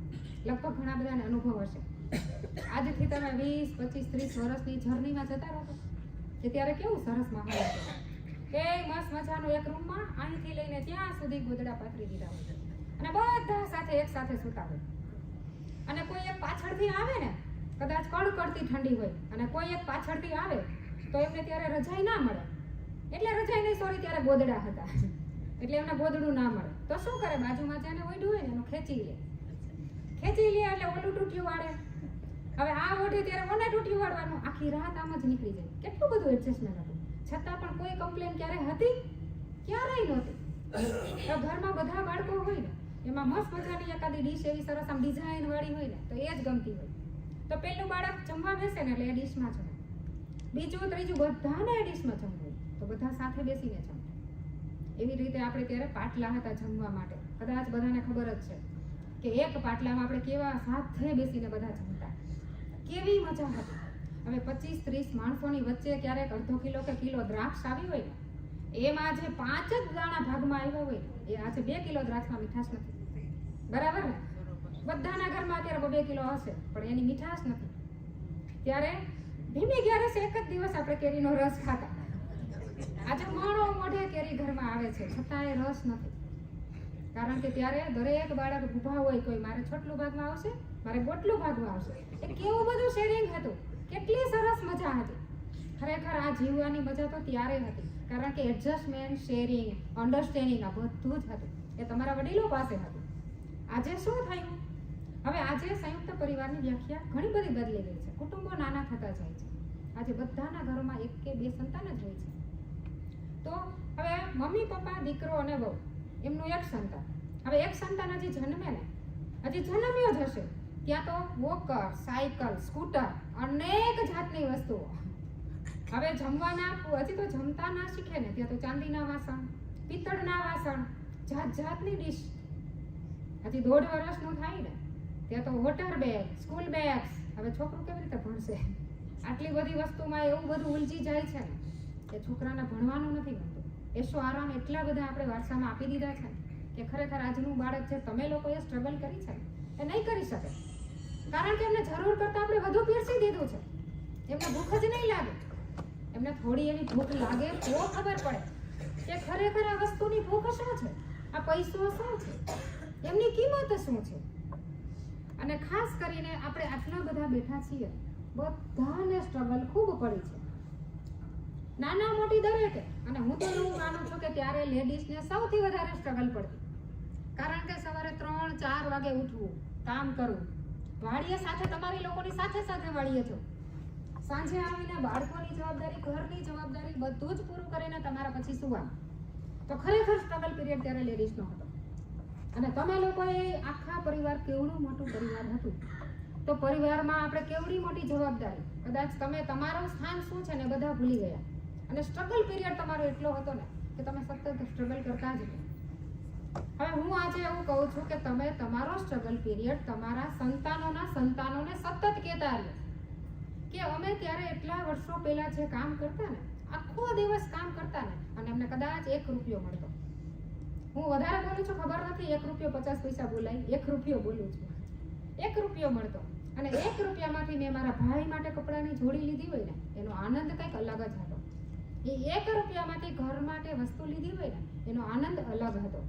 લગભગ ઘણા બધાને અનુભવ હશે. આજથી તમે 20, 25, 30 વર્ષની જર્નીમાં જતા રહો કે ત્યારે કેવું સરસ માહોલ હતો કે મસ્ત મજાનું એક રૂમમાં અહીંથી લઈને ત્યાં સુધી ગોદડા પાથરી દીધા હોય અને બધા સાથે એક સાથે સૂતા હોય. અને કોઈ એક પાછળથી આવે ને, કદાચ કડકડતી ઠંડી હોય અને કોઈ એક પાછળથી આવે તો એમને ત્યારે રજાઈ ના મળે, એટલે રજાઈ નહીં સોરી ત્યારે ગોદડા હતા એટલે એમને ગોદડું ના મળે તો શું કરે, બાજુમાં જેને ઓઢ્યું હોય ને એનું ખેંચી લે એટલે ઓલું તૂટ્યું વાળે. હવે આ ઓઢે ત્યારે ઓને તૂટ્યું વાળવાનું, આખી રાત આમ જ નીકળી જાય. કેટલું બધું એડજસ્ટમેન્ટ હતું, છતાં પણ કોઈ કમ્પ્લેન ક્યારે હતી? ક્યારેય નહોતી. તો ઘરમાં બધા બાળકો હોય ને એમાં મસ્ત મજાની એકાદી ડીશ એવી સરસ આમ ડિઝાઇન વાળી હોય ને તો એ જ ગમતી હોય. તો પેલું બાળક જમવા બેસે ને એટલે એ ડીશમાં જમે, બીજું ત્રીજું બધાને એ ડીશમાં જમવું તો બધા સાથે બેસીને જમે. એવી રીતે આપણે ત્યારે પાટલા હતા જમવા માટે, કદાચ બધાને ખબર જ છે કે એક પાટલામાં આપણે કેવા સાથે બેસીને બધા જમતા, કેવી મજા હતી. હવે 25-30 માણસોની વચ્ચે ક્યારેક અડધો કિલો કે કિલો દ્રાક્ષ આવી હોય ને એમાં જે 5 જ દાણા ભાગમાં આવ્યા હોય એ આજે 2 કિલો દ્રાક્ષમાં મીઠાશ નથી, બરાબર ને? બધાના ઘરમાં અત્યારે 2 કિલો હશે પણ એની મીઠાશ નથી. ત્યારે ભીમી ગ્યારસ એક જ દિવસ આપણે કેરીનો રસ ખાતા. આજે મણો મોઢે કેરી ઘરમાં આવે છે છતાં એ રસ નથી, કારણ કે ત્યારે દરેક બાળક ઊભા હોય, કોઈ મારે છોટલું ભાગમાં આવશે, મારે ગોટલું ભાગમાં આવશે. એ કેવું બધું શેરિંગ હતું, કેટલી સરસ મજા હતી. ખરેખર આ જીવવાની મજા તો ત્યારે હતી, કારણ કે એડજસ્ટમેન્ટ, શેરિંગ, અન્ડરસ્ટેન્ડિંગ આ બધું જ હતું. એ તમારા વડીલો પાસે હતું. આજે શું થયું? હવે આજે સંયુક્ત પરિવારની વ્યાખ્યા ઘણી બધી બદલી ગઈ છે. કુટુંબો નાના થતા જાય છે. આજે બધાના ઘરોમાં 1 કે 2 સંતાન જ હોય છે. તો હવે મમ્મી પપ્પા, દીકરો અને વહુ એમનું એક સંતાન. હવે એક સંતાન હજી જન્મે ને, હજી જન્મ્યો જ હશે ત્યાં તો વોકર, સાયકલ, સ્કૂટર, અનેક જાતની વસ્તુઓ. હવે જમવાના હજી તો જમતા ના શીખે ને ત્યાં તો ચાંદીના વાસણ, પિત્તળના વાસણ, જાત જાતની ડીશ. હજી 1.5 વર્ષનું થાય ને ત્યાં તો વોટર બેગ, સ્કૂલ બેગ્સ. હવે છોકરું કેવી રીતે ભણશે? આટલી બધી વસ્તુમાં એવું બધું ઉલજી જાય છે ને કે છોકરાને ભણવાનું નથી ગમતું. એસો આરામ એટલા બધા આપણે વારસામાં આપી દીધા છે કે ખરેખર આજનું બાળક જે તમે લોકોએ સ્ટ્રગલ કરી છે એ નહીં કરી શકે, કારણ કે એમને જરૂર કરતાં આપણે વધુ પીરસી દીધું છે. એમને ભૂખ જ નહીં લાગે. એમને થોડી એવી ભૂખ લાગે તો ખબર પડે કે ખરેખર આ વસ્તુની ભૂખ શું છે, આ પૈસો શું છે, એમની કિંમત શું છે. અને ખાસ કરીને આપણે આટલા બધા બેઠા છીએ, બધાને સ્ટ્રગલ ખૂબ પડી છે, નાના મોટી દરેકે. અને હું તો એવું માનું છું કે ત્યારે લેડીઝને સૌથી વધારે સ્ટ્રગલ પડતી, કારણ કે સવારે 3-4 વાગે ઉઠવું, કામ કરવું, વાડીએ સાથે તમારી લોકોની સાથે સાથે વાડીએ છો, સાંજે આવીને બાળકોની જવાબદારી, ઘરની જવાબદારી બધું જ પૂરું કરીને તમારા પછી સુવાનું. તો ખરેખર સ્ટ્રગલ પીરિયડ ત્યારે લેડીઝનો હતો. અને તમે લોકોએ આખા પરિવાર, કેવડું મોટું પરિવાર હતું, તો પરિવારમાં આપણે કેવડી મોટી જવાબદારી. કદાચ તમે તમારું સ્થાન શું છે ને બધા ભૂલી ગયા, અને સ્ટ્રગલ પીરિયડ તમારો એટલો હતો ને કે તમે સતત સ્ટ્રગલ કરતા જ રહ્યા. હવે હું આજે એવું કહું છું કે તમે તમારો સ્ટ્રગલ પીરિયડ તમારા સંતાનોને સતત કહેતા રહો કે અમે ત્યારે એટલા વર્ષો પહેલા જે કામ કરતા ને, આખો દિવસ કામ કરતા ને, અને અમને કદાચ 1 રૂપિયો મળતો. હું વધારે બોલું છું ખબર નથી, 1 રૂપિયો 50 પૈસા બોલાય, 1 રૂપિયો બોલું છું. 1 રૂપિયો મળતો, અને 1 રૂપિયામાંથી મેં મારા ભાઈ માટે કપડાની જોડી લીધી હોય ને એનો આનંદ કંઈક અલગ જ હતો. એ 1 રૂપિયામાંથી ઘર માટે વસ્તુ લીધી હોય ને એનો આનંદ અલગ હતો.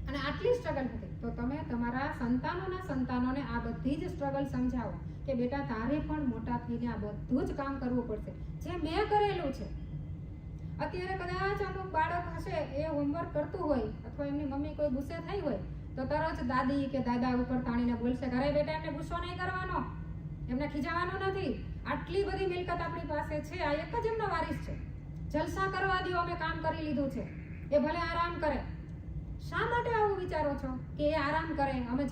અને આટલી સ્ટ્રગલ હતી. તો તમે તમારા સંતાનોને આ બધી જ સ્ટ્રગલ સમજાવો કે બેટા તારે પણ મોટા થઈને આ બધું જ કામ કરવું પડશે જે મેં કરેલું છે. અત્યારે કદાચ અમુક બાળક હશે એ હોમવર્ક કરતું હોય અથવા એમની મમ્મી કોઈ ગુસ્સે થઈ હોય તો તરત દાદી કે દાદા ઉપર તાણીને બોલશે, અરે બેટા એમને ગુસ્સો નહીં કરવાનો, એમને ખીજાવાનું નથી, આટલી બધી મિલકત આપણી પાસે છે, આ એક જ એમનો વારીસ છે, જલસા કરવા દો, અમે કામ કરી લીધું છે, એ ભલે આરામ કરે. શા માટે આવું વિચારો છો કે એ આરામ કરે, અમે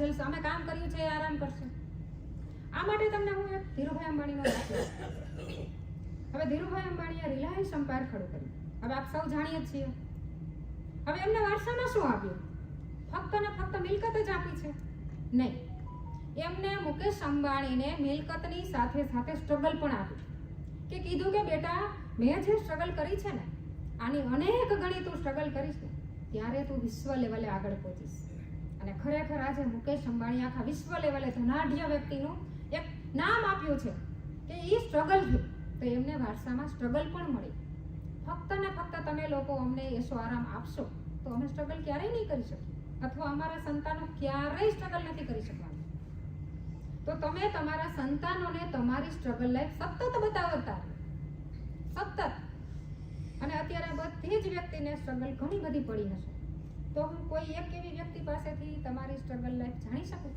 કામ કર્યું છે એ આરામ કરશે? આ માટે તમને હું એક ધીરુભાઈ અંબાણીનો દાખલો. હવે ધીરુભાઈ અંબાણીએ રિલાયન્સ એમ્પાયર ખડું કર્યું. હવે આપ સૌ જાણીએ જ છીએ. હવે એમને વારસામાં શું આપ્યું? ફક્ત ને ફક્ત મિલકત જ આપી છે? નહીં. એમને મુકેશ અંબાણીને મિલકતની સાથે સાથે સ્ટ્રગલ પણ આપી કે કીધું કે બેટા મેં જે સ્ટ્રગલ કરી છે ને આની અનેક ગણી તું સ્ટ્રગલ કરીશ ને ત્યારે તું વિશ્વ લેવલે આગળ પહોંચીશ. અને ખરેખર આજે મુકેશ અંબાણી આખા વિશ્વ લેવલે ધનાઢ્ય વ્યક્તિનું એક નામ આપ્યું છે કે એ સ્ટ્રગલ થયું. તો એમને વારસામાં સ્ટ્રગલ પણ મળી. ફક્ત ને ફક્ત તમે લોકો અમને એસો આરામ આપશો તો અમે સ્ટ્રગલ ક્યારેય નહીં કરી શકીએ, અથવા અમારા સંતાનો ક્યારેય સ્ટ્રગલ નથી કરી શકવાના. તો તમે તમારા સંતાનોને તમારી સ્ટ્રગલ લાઈફ સતત બતાવતા સ્ટ્રગલ ઘણી બધી પડી હશે, તો હું કોઈ એક એવી વ્યક્તિ પાસેથી તમારી સ્ટ્રગલ લાઈફ જાણી શકું?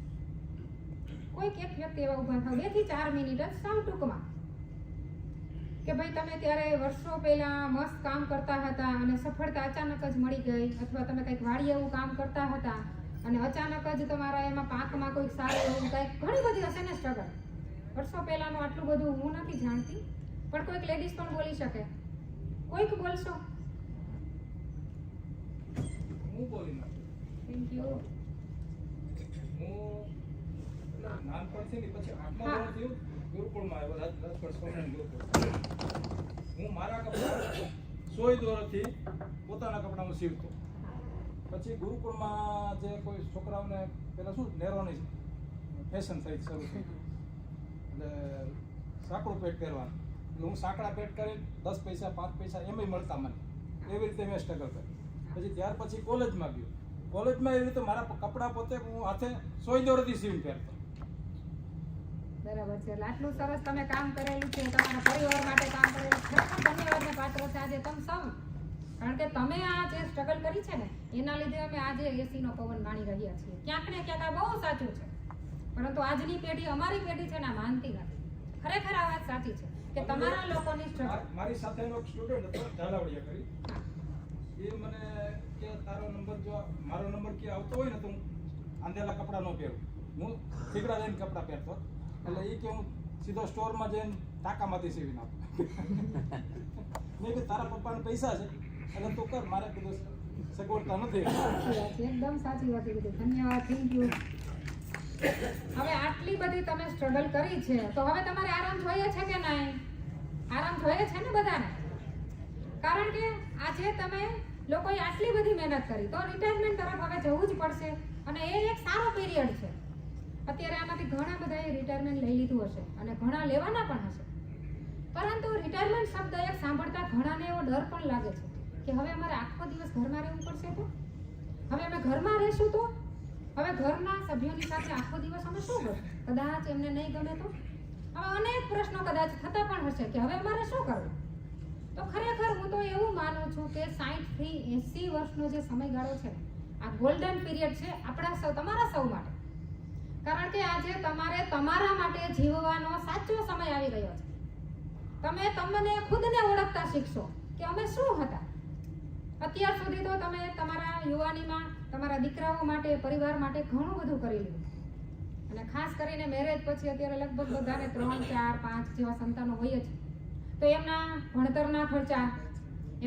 કોઈક એક વ્યક્તિ એવા ઊભા થાવ 2 થી 4 મિનિટ જ સાવ ટૂંકમાં, કે ભાઈ તમે ત્યારે વર્ષો પહેલા મસ્ત કામ કરતા હતા અને સફળતા અચાનક જ મળી ગઈ, અથવા તમે કંઈક વાડી એવું કામ કરતા હતા અને અચાનક જ તમારા એમાં પાકમાં કોઈક સારું એવું કંઈક, ઘણી બધી હશે ને સ્ટ્રગલ. વર્ષો પહેલાનું આટલું બધું હું નથી જાણતી, પણ કોઈક લેડીઝ પણ બોલી શકે. કોઈક બોલશો? હું બોલી નાખું. Thank you. હું નાનપણથી ને પછી 8મા ધોરણથી ગુરુકુળમાં આવ્યો, રાજકોટ સ્વામિનારાયણ ગુરુકુળ. હું મારા કપડા સોય દોરથી પોતાના કપડામાં સીવતો. પછી ગુરુકુળમાં જે કોઈ છોકરાઓને પેલા શું નેરોની ફેશન થઈ શરૂ થઈ, એટલે સાંકડું પેટ પહેરવાનું, એટલે હું સાંકડા પેટ કરી 10 પૈસા 5 પૈસા એમાંય મળતા મને, એવી રીતે મેં સ્ટ્રગલ કરી. પછી ત્યાર પછી કોલેજમાં ગયો. કોલેજમાં એવી રીતે મારા કપડાં પોતે હું હાથે સોય દોરથી સીવીને પહેરતો. બરાબર છે. એટલે આટલું સરસ તમે કામ કરેલું છે, તમારા પરિવાર માટે કામ કરેલું છે, ખરેખર ધન્યવાદને પાત્ર છે આજે તમે સૌ. કારણ કે તમે આ જે સ્ટ્રગલ કરી છે ને એના લીધે અમે આજે એસીનો પવન માણી રહ્યા છીએ. ક્યાંક ને ક્યાંક આ બહુ સાચું છે, પરંતુ આજની પેઢી, અમારી પેઢી છે ને આ માનતી નથી. ખરેખર આ વાત સાચી છે કે તમારા લોકોની સ્ટ્રગલ. મારી સાથેનો એક સ્ટુડન્ટ હતો, ઝાલાવાડિયા કરી, એ મને કે તારો નંબર જો મારો નંબર કે આવતો હોય ને તો હું આંધેલા કપડાં ન પહેરું, હું થીગડા લઈને કપડાં પહેરતો. એટલે એ કે હું સીધો સ્ટોરમાં જઈને ટાંકામાંથી સીવી નાખું. મેં કે તારા પપ્પાને પૈસા છે એટલે તું કર, મારે કીધું સગવડતા નથી. એકદમ સાચી વાત કીધી. ધન્યવાદ, થેન્ક યુ. હવે આટલી બધી તમે સ્ટ્રગલ કરી છે, તો હવે તમારે આરામ જોઈએ છે કે નહીં? આરામ જોઈએ છે ને બધાને? કારણ કે આજે તમે લોકોએ આટલી બધી મહેનત કરી, તો રિટાયરમેન્ટ તરફ હવે જવું જ પડશે, અને એ એક સારો પીરિયડ છે. અત્યારે આમાંથી ઘણા બધાએ રિટાયરમેન્ટ લઈ લીધું હશે અને ઘણા લેવાના પણ હશે, પરંતુ રિટાયરમેન્ટ શબ્દ એક સાંભળતા ઘણાને એવો ડર પણ લાગે છે કે હવે અમારે આખો દિવસ ઘરમાં રહેવું પડશે, તો હવે અમે ઘરમાં રહેશું, તો હવે ઘરના સભ્યોની સાથે આખો દિવસ અમે શું કરશું? કદાચ એમને નહીં ગમે તો હવે અનેક પ્રશ્નો કદાચ થતા પણ હશે કે હવે અમારે શું કરવું? તો ખરેખર હું તો એવું માનું છું કે 60 થી 80 વર્ષનો જે સમયગાળો છે આ ગોલ્ડન પીરિયડ છે આપણા સૌ, તમારા સૌ માટે. કારણ કે આજે તમારે તમારા માટે જીવવાનો સાચો સમય આવી ગયો છે. તમે તમને ખુદને ઓળખતા શીખશો કે અમે શું હતા. અત્યાર સુધી તો તમે તમારા યુવાનીમાં તમારા દીકરાઓ માટે, પરિવાર માટે ઘણું બધું કરી લીધું, અને ખાસ કરીને મેરેજ પછી અત્યારે લગભગ બધાને 3, 4, 5 જેવા સંતાનો હોય જ. તો એમના ભણતરના ખર્ચા,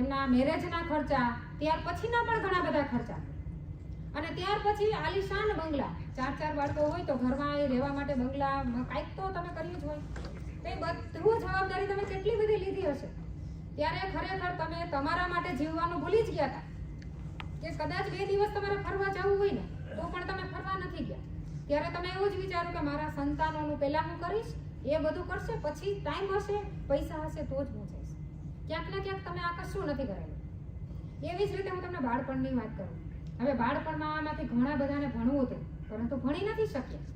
એમના મેરેજના ખર્ચા, ત્યાર પછીના પણ ઘણા બધા ખર્ચા, અને ત્યાર પછી આલિશાન બંગલા, 4 બાળકો હોય તો ઘરમાં એ રહેવા માટે બંગલા, કાંઈક તો તમે કર્યું જ હોય. તો એ બધું જવાબદારી તમે કેટલી બધી લીધી હશે. ત્યારે ખરેખર તમે તમારા માટે જીવવાનું ભૂલી જ ગયા હતા, કે કદાચ 2 દિવસ તમારે ફરવા જવું હોય ને તો પણ તમે ફરવા નથી ગયા. ત્યારે તમે એવું જ વિચાર્યું કે મારા સંતાનોનું પહેલા હું કરીશ, એ બધું કરશે, પછી ટાઈમ હશે, પૈસા હશે તો જ હું જઈશ. ક્યાંક ને ક્યાંક તમે આ કશું નથી કરેલું. એવી જ રીતે હું તમને બાળપણની વાત કરું. હવે બાળપણમાં આમાંથી ઘણા બધાને ભણવું હતું, પરંતુ ભણી નથી શક્યા,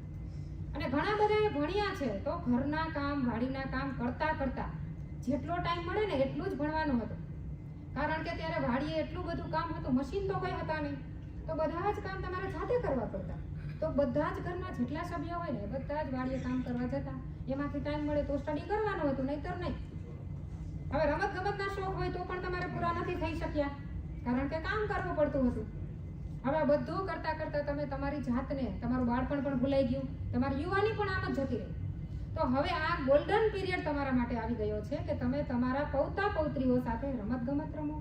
અને ઘણા બધાએ ભણ્યા છે તો ઘરના કામ, વાડીના કામ કરતા કરતા જેટલો ટાઈમ મળે ને એટલું જ ભણવાનું હતું. કારણ કે ત્યારે વાડીએ એટલું બધું કામ હતું, મશીન તો કંઈ હતા નહીં, તો બધા જ કામ તમારે જાતે કરવા પડતા. તો બધા જ ઘરના જેટલા સભ્યો હોય ને બધા જ વાડીએ કામ કરવા જતા. એમાંથી ટાઈમ મળે તો સ્ટડી કરવાનું હતું, નહીતર નહીં. હવે રમત ગમતના શોખ હોય તો પણ તમારે પૂરા નથી થઈ શક્યા, કારણ કે કામ કરવું પડતું હતું. હવે બધું કરતા કરતા તમે તમારી જાતને, તમારું બાળપણ પણ ભૂલાઈ ગયું, તમારી યુવાની પણ આમ જ જતી રહી. તો હવે આ ગોલ્ડન પીરિયડ તમારા માટે આવી ગયો છે કે તમે તમારા પૌતા પૌત્રીઓ સાથે રમત ગમત રમો,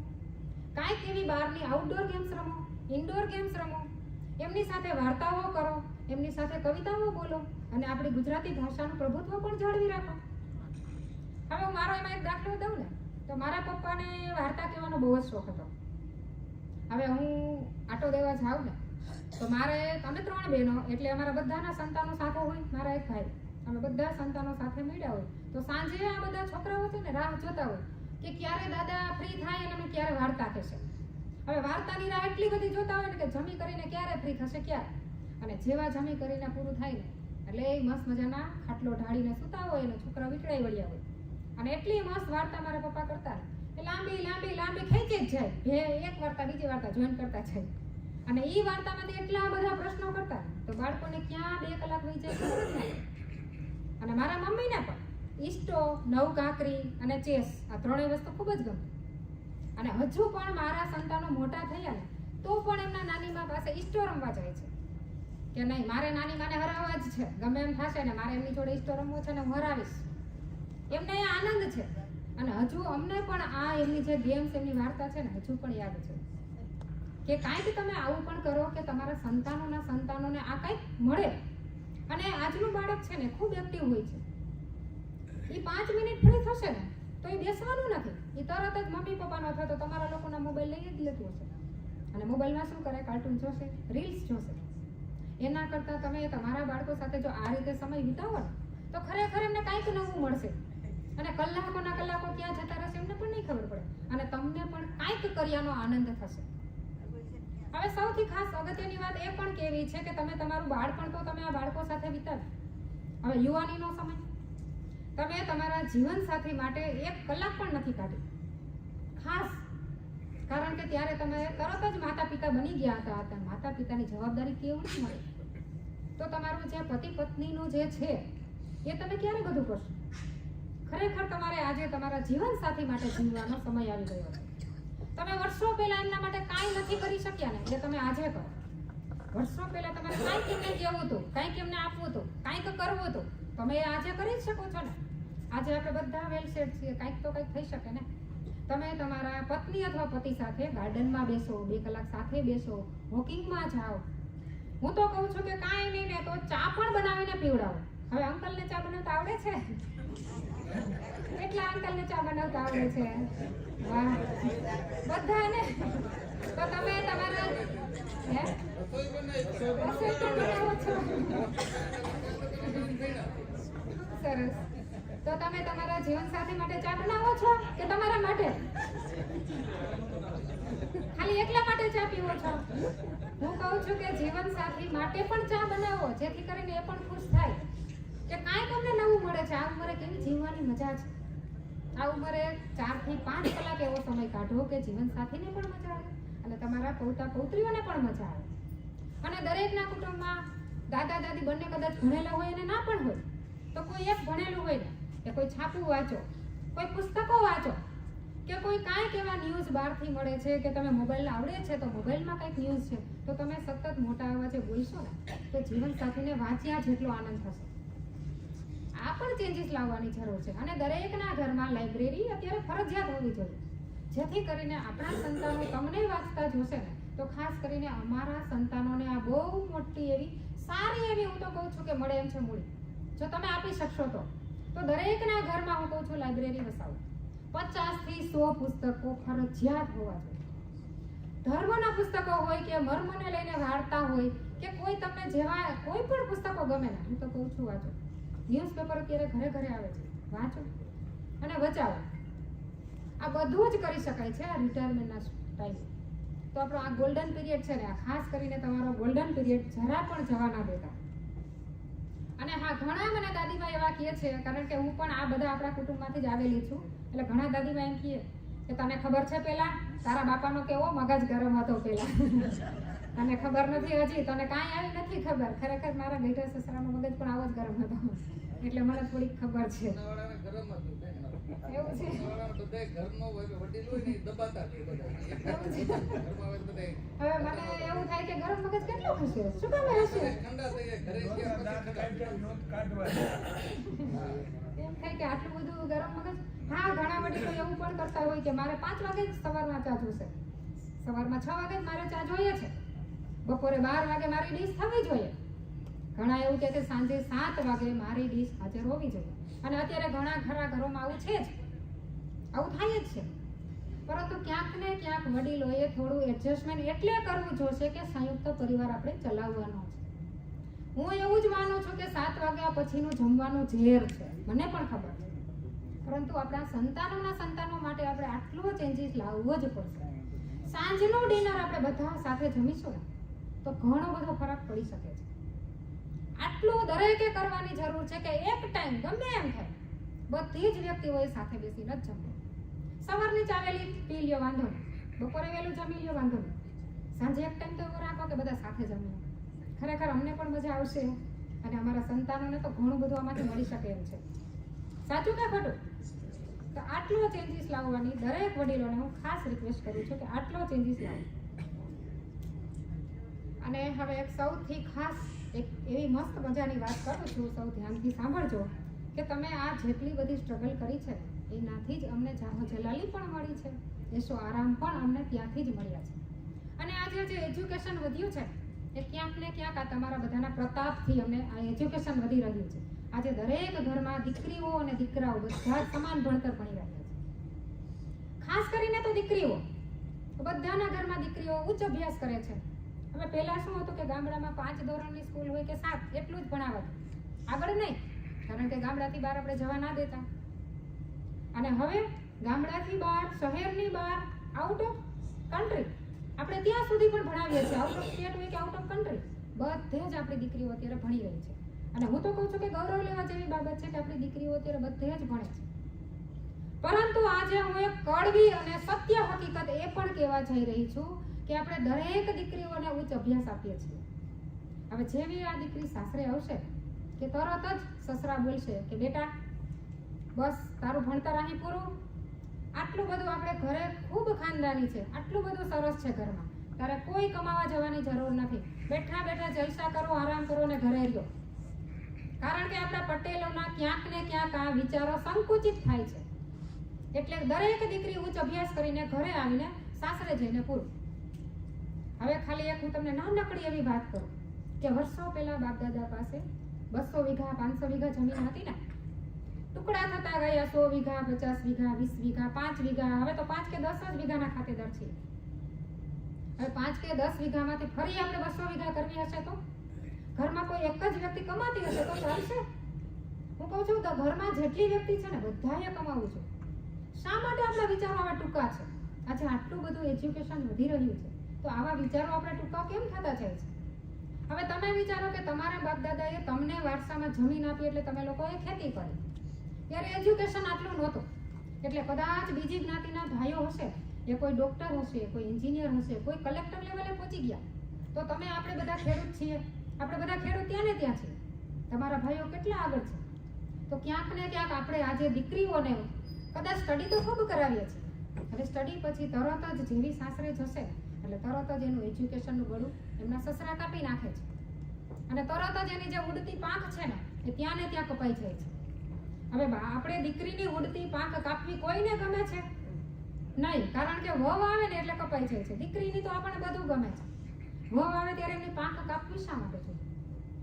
કાંઈક એવી બહારની આઉટડોર ગેમ્સ રમો, ઇન્ડોર ગેમ્સ રમો, એમની સાથે વાર્તાઓ કરો, એમની સાથે કવિતાઓ બોલો, અને આપણી ગુજરાતી ભાષાનું પ્રભુત્વ પણ જાળવી રાખો. હવે હું મારો એમાં એક દાખલો દઉં ને, તો મારા પપ્પાને વાર્તા કહેવાનો બહુ જ શોખ હતો. હવે હું આટો દેવા જાઉં ને તો મારે, અમે 3 બહેનો, એટલે અમારા બધાના સંતાનો સાથે હોય, મારા એક ભાઈ, અમે બધા સંતાનો સાથે મળ્યા હોય. તો સાંજે આ બધા છોકરાઓ છે ને રાહ જોતા હોય કે ક્યારે દાદા ફ્રી થાય અને અમે ક્યારે વાર્તા કહેશે. હવે વાર્તાની રાહ એટલી બધી જોતા હોય ને કે જમી કરીને ક્યારે ફ્રી થશે, ક્યારે. અને જેવા જમી કરીને પૂરું થાય ને એટલે એ મસ્ત મજાના ખાટલો ઢાળીને સૂતા હોય અને છોકરા વિકળાઈ વળ્યા હોય. અને એટલી મસ્ત વાર્તા મારા પપ્પા કરતા ને એ લાંબી લાંબી લાંબી ખેંચી જ જાય, એક વાર્તા બીજી વાર્તા જોઈન કરતા જાય. અને ઈ વાર્તામાંથી એટલા બધા પ્રશ્નો કરતા તો બાળકોને ક્યાં 2 કલાક વહી જાય ખબર જ ના પડે. અને મારા મમ્મીને પણ ઈસ્ટો, નવ કાંકરી અને ચેસ આ ત્રણેય વસ્તુ ખૂબ જ ગમે. અને હજુ પણ મારા સંતાનો મોટા થયા ને તો પણ એમના નાની મા પાસે ઈસ્ટો રમવા જાય છે કે નહીં મારે નાની માને હરાવવા જ છે, ગમે એમ થશે ને મારે એમની જોડે ઈસ્ટો રમવો છે ને હું હરાવીશ. એમને એ આનંદ છે. અને હજુ અમને પણ આ એમની જે ગેમ્સ એમની વાર્તા છે ને હજુ પણ યાદ છે કે કાંઈક તમે આવું પણ કરો કે તમારા સંતાનોને આ કંઈક મળે. અને આજનું બાળક છે ને ખૂબ એક્ટિવ હોય છે. એ 5 મિનિટ ફ્રી થશે ને તો એ બેસવાનું નથી, એ તરત જ મમ્મી પપ્પાનો અથવા તો તમારા લોકોના મોબાઈલ લઈ જ લેતું હશે. અને મોબાઈલમાં શું કરે, કાર્ટૂન જોશે, રીલ્સ જોશે. એના કરતાં તમે તમારા બાળકો સાથે જો આ રીતે સમય વિતાવો ને તો ખરેખર એમને કાંઈક નવું મળશે. અને કલાકોના કલાકો ક્યાં જતા રહેશે એમને પણ નહીં ખબર પડે. અને તમને પણ કાંઈક કર્યાનો આનંદ થશે. હવે સૌથી ખાસ અગત્યની વાત એ પણ કહેવી છે કે તમે તમારું બાળપણ તો તમે આ બાળકો સાથે વિતાવો. હવે યુવાનીનો સમય તમે તમારા જીવનસાથી માટે 1 કલાક પણ નથી કાઢી. ખાસ કારણ કે ત્યારે તમે તરત જ માતા પિતા બની ગયા હતા. માતા પિતાની જવાબદારી કેવી મળે તો તમારું જે પતિ પત્નીનું જે છે એ તમે ક્યારે બધું કરશો? ખરેખર તમારે આજે તમારા જીવનસાથી માટે જીવવાનો સમય આવી ગયો છે. તમે વર્ષો પહેલા એમના માટે કાંઈ નથી કરી શક્યા ને એટલે તમે આજે કરો. વર્ષો પહેલા તમારે કાંઈક એમને કહેવું હતું, કાંઈક એમને આપવું હતું, કાંઈક કરવું હતું, તમે આજે કરી જ શકો છો ને. આજે આપણે બધા વેલ સેટ છીએ, કાંઈક તો કંઈક થઈ શકે ને. તમે તમારા પત્ની અથવા પતિ સાથે ગાર્ડનમાં બેસો, 2 કલાક સાથે બેસો, વોકિંગમાં જાઓ. હું તો કહું છું કે કાંઈ નહીં ને તો ચા પણ બનાવીને પીવડાવો. હવે અંકલને ચા બનાવતા આવડે છે? કેટલા અંકલને ચા બનાવતા આવડે છે? વાહ, બધાને. તો તમે તમારા રસોઈ પણ બનાવો છો? સરસ. તો તમે તમારા જીવનસાથી માટે ચા બનાવો છો કે તમારા માટે? ખાલી એકલા માટે ચા પીવો છો? હું કહું છું કે જીવનસાથી માટે પણ ચા બનાવો જેથી કરીને એ પણ ખુશ થાય કે કાંઈક અમને નવું મળે છે. આ ઉંમરે કેવી જીવવાની મજા છે. આ ઉંમરે 4 થી 5 કલાક એવો સમય કાઢો કે જીવનસાથીને પણ મજા આવે અને તમારા પૌતા પૌત્રીઓને પણ મજા આવે. અને દરેકના કુટુંબમાં દાદા દાદી બંને કદાચ ભણેલા હોય અને ના પણ હોય તો કોઈ એક ભણેલું હોય ને કે કોઈ છાપું વાંચો, કોઈ પુસ્તકો વાંચો કે કોઈ કાંઈક એવા ન્યૂઝ બહારથી મળે છે કે તમે મોબાઈલ આવડે છે તો મોબાઈલમાં કંઈક ન્યૂઝ છે તો તમે સતત મોટા અવાજે બોલશો ને તો જીવનસાથીને વાંચ્યા જેટલો આનંદ થશે. આ પણ ચેન્જીસ લાવવાની જરૂર છે. અને દરેકના ઘરમાં લાઇબ્રેરી અત્યારે ફરજિયાત હોવી જોઈએ જેથી કરીને આપણા સંતાનો તમને વાંચતા જોશે ને તો ખાસ કરીને અમારા સંતાનોને આ બહુ મોટી એવી સારી એવી હું તો કહું છું કે મળે એમ છે મૂડી. જો તમે આપી શકશો તો દરેકના ઘરમાં હું કહું છું લાઇબ્રેરી વસાવો. 50 થી 100 પુસ્તકો ફરજિયાત હોવા જોઈએ. ધર્મના પુસ્તકો હોય કે મર્મને લઈને વાર્તા હોય કે કોઈ તમને જેવા કોઈ પણ પુસ્તકો ગમે ને હું તો કહું છું વાંચો. ન્યૂઝપેપર અત્યારે ઘરે ઘરે આવે છે, વાંચો અને બચાવો. આ બધું જ કરી શકાય છે આ રિટાયરમેન્ટના ટાઈમે. તો આપણો આ ગોલ્ડન પીરિયડ છે ને આ ખાસ કરીને તમારો ગોલ્ડન પીરિયડ જરા પણ જવા ના દેતા. અને હા, ઘણા મને દાદીમા એવા કહે છે કારણ કે હું પણ આ બધા આપણા કુટુંબમાંથી જ આવેલી છું એટલે ઘણા દાદીમા એમ કહે કે તને ખબર છે પેલા તારા બાપાનો કેવો મગજ ગરમ હતો પેલા તને ખબર નથી હજી, તને કાંઈ આવી નથી ખબર. ખરેખર મારા બેટા સસરાનો મગજ પણ આવો જ ગરમ હતો એટલે મને થોડીક ખબર છે. એવું છે. હવે મને એવું થાય કે ગરમ મગજ કેટલું હશે, શું કામ હશે? એમ થાય કે આટલું બધું ગરમ મગજ. હા, ઘણા વડીલો એવું પણ કરતા હોય કે મારે 5 વાગે જ સવારમાં ચા જોશે, સવારમાં 6 વાગે જ મારે ચા જોઈએ છે, બપોરે 12 વાગે મારી ડીશ થવી જોઈએ. ઘણા એવું કહે કે સાંજે 7 વાગે મારી ડીશ હાજર હોવી જોઈએ. અને અત્યારે ઘણા ખરા ઘરોમાં આવું છે જ, આવું થાય જ છે. પરંતુ ક્યાંક ને ક્યાંક વડીલોએ થોડું એડજસ્ટમેન્ટ એટલે કરવું જોશે કે સંયુક્ત પરિવાર આપણે ચલાવવાનો છે. હું એવું જ માનું છું કે 7 વાગ્યા પછીનું જમવાનું ઝેર છે, મને પણ ખબર છે. પરંતુ આપણા સંતાનો માટે આપણે આટલો ચેન્જીસ લાવવો જ પડશે. સાંજનું ડિનર આપણે બધા સાથે જમીશું ને તો ઘણો બધો ફરક પડી શકે છે. આટલું દરેકે કરવાની જરૂર છે કે એક ટાઈમ ગમે એમ થાય બધી જ વ્યક્તિઓએ સાથે બેસીને જ જમવું. સવારની ચાવેલી પી લ્યો વાંધો નહીં, બપોરે વહેલું જમી લ્યો વાંધો નહીં, સાંજે એક ટાઈમ તો એવો રાખો કે બધા સાથે જમીએ. ખરેખર અમને પણ મજા આવશે અને અમારા સંતાનોને તો ઘણું બધું આમાંથી મળી શકે એમ છે. સાચું કે ખોટું? તો આટલો ચેન્જીસ લાવવાની દરેક વડીલોને હું ખાસ રિક્વેસ્ટ કરું છું કે આટલો ચેન્જીસ લાવો. અને હવે એક સૌથી ખાસ એક એવી મસ્ત મજાની વાત કરું છું, સૌ ધ્યાનથી સાંભળજો કે તમે આ જેટલી બધી સ્ટ્રગલ કરી છે એનાથી જ અમને જાહો જલાલી પણ મળી છે, એસો આરામ પણ અમને ત્યાંથી જ મળ્યા છે. અને આજે જે એજ્યુકેશન વધ્યું છે એ ક્યાંક ને ક્યાંક આ તમારા બધાના પ્રતાપથી અમને આ એજ્યુકેશન વધી રહ્યું છે. આજે દરેક ઘરમાં દીકરીઓ અને દીકરાઓ બધા જ સમાન ભણતર ભણી રહ્યા છે. ખાસ કરીને તો દીકરીઓ, બધાના ઘરમાં દીકરીઓ ઉચ્ચ અભ્યાસ કરે છે. હવે પહેલા શું હતું કે ગામડામાં 5 ધોરણની સ્કૂલ હોય કે 7 એટલું જ ભણાવતું, આગળ નહીં, કારણ કે ગામડાથી બહાર આપણે જવા ના દેતા. અને હવે ગામડાથી બહાર, શહેરની બહાર, આઉટ ઓફ કન્ટ્રી આપણે ત્યાં સુધી પણ ભણાવીએ છીએ. આઉટ ઓફ સ્ટેટ હોય કે આઉટ ઓફ કન્ટ્રી, બધે જ આપણી દીકરીઓ અત્યારે ભણી રહી છે. અને હું તો કહું છું કે ગૌરવ લેવા જેવી બાબત છે કે આપણી દીકરીઓ અત્યારે બધે જ ભણે છે. પરંતુ આજે હું એક કડવી અને સત્ય હકીકત એ પણ કહેવા જઈ રહી છું કે આપણે દરેક દીકરીઓને ઉચ્ચ અભ્યાસ આપીએ છીએ. હવે જેવી આ દીકરી સાસરે આવશે કે તરત જ સસરા બોલશે કે બેટા બસ તારું ભણતર અહીં પૂરું, આટલું બધું આપણે ઘરે ખૂબ ખાનદાની છે, આટલું બધું સરસ છે ઘરમાં, તારે કોઈ કમાવા જવાની જરૂર નથી, બેઠા બેઠા જલસા કરો, આરામ કરો ને ઘરે રહ્યો. કારણ કે આપણા પટેલોના ક્યાંક ને ક્યાંક આ વિચારો સંકુચિત થાય છે. એટલે દરેક દીકરી ઉચ્ચ અભ્યાસ કરીને ઘરે આવીને સાસરે જઈને પૂરું. હવે ખાલી એક હું તમને નાનકડી એવી વાત કરું કે વર્ષો પહેલા બાપ દાદા પાસે 200 વીઘા 500 વીઘા જમીન હતી ને, ટુકડા થતા ગયા 100 વીઘા 50 વીઘા 20 વીઘા 5 વીઘા, હવે તો 5 કે 10 જ વીઘાના ખાતેદાર છે. હવે 5 કે 10 વીઘામાંથી ફરી આપણે 200 વીઘા કરવી હશે તો ઘરમાં કોઈ એક જ વ્યક્તિ કમાતી હશે તો ચાલશે? હું કહું છું તો ઘરમાં જેટલી વ્યક્તિ છે ને બધાએ કમાવું છે. શા માટે આપણા વિચારો આવા ટૂંકા છે? આજે આટલું બધું એજ્યુકેશન વધી રહ્યું છે તો આવા વિચારો આપણે ટૂંકા કેમ થતા જાય છે? હવે તમે વિચારો કે તમારા બાપ દાદાએ તમને વારસામાં જમીન આપી એટલે તમે લોકોએ ખેતી કરી. ત્યારે એજ્યુકેશન આટલું નહોતું, એટલે કદાચ બીજી જ્ઞાતિના ભાઈઓ હશે, એ કોઈ ડોક્ટર હશે, કોઈ એન્જિનિયર હશે, કોઈ કલેક્ટર લેવલે પહોંચી ગયા, તો તમે આપણે બધા ખેડૂત છીએ, આપણે બધા ખેડૂત ત્યાં ને ત્યાં છીએ, તમારા ભાઈઓ કેટલા આગળ છે. તો ક્યાંક ને ક્યાંક આપણે આજે દીકરીઓને કદાચ સ્ટડી તો ખૂબ કરાવીએ છીએ, હવે સ્ટડી પછી તરત જ જેવી સાસરે જશે એટલે તરત જ એનું એજ્યુકેશનનું ગળું એમના સસરા કાપી નાખે છે અને તરત જ એની જે ઉડતી પાંખ છે ને એ ત્યાં ને ત્યાં કપાઈ જાય છે. હવે આપણે દીકરીની ઉડતી પાંખ કાપવી કોઈને ગમે છે નહીં, કારણ કે વહુ આવે ને એટલે કપાઈ જાય છે. દીકરીની તો આપણને બધું ગમે છે, વહુ આવે ત્યારે એમની પાંખ કાપવી શા માટે છે?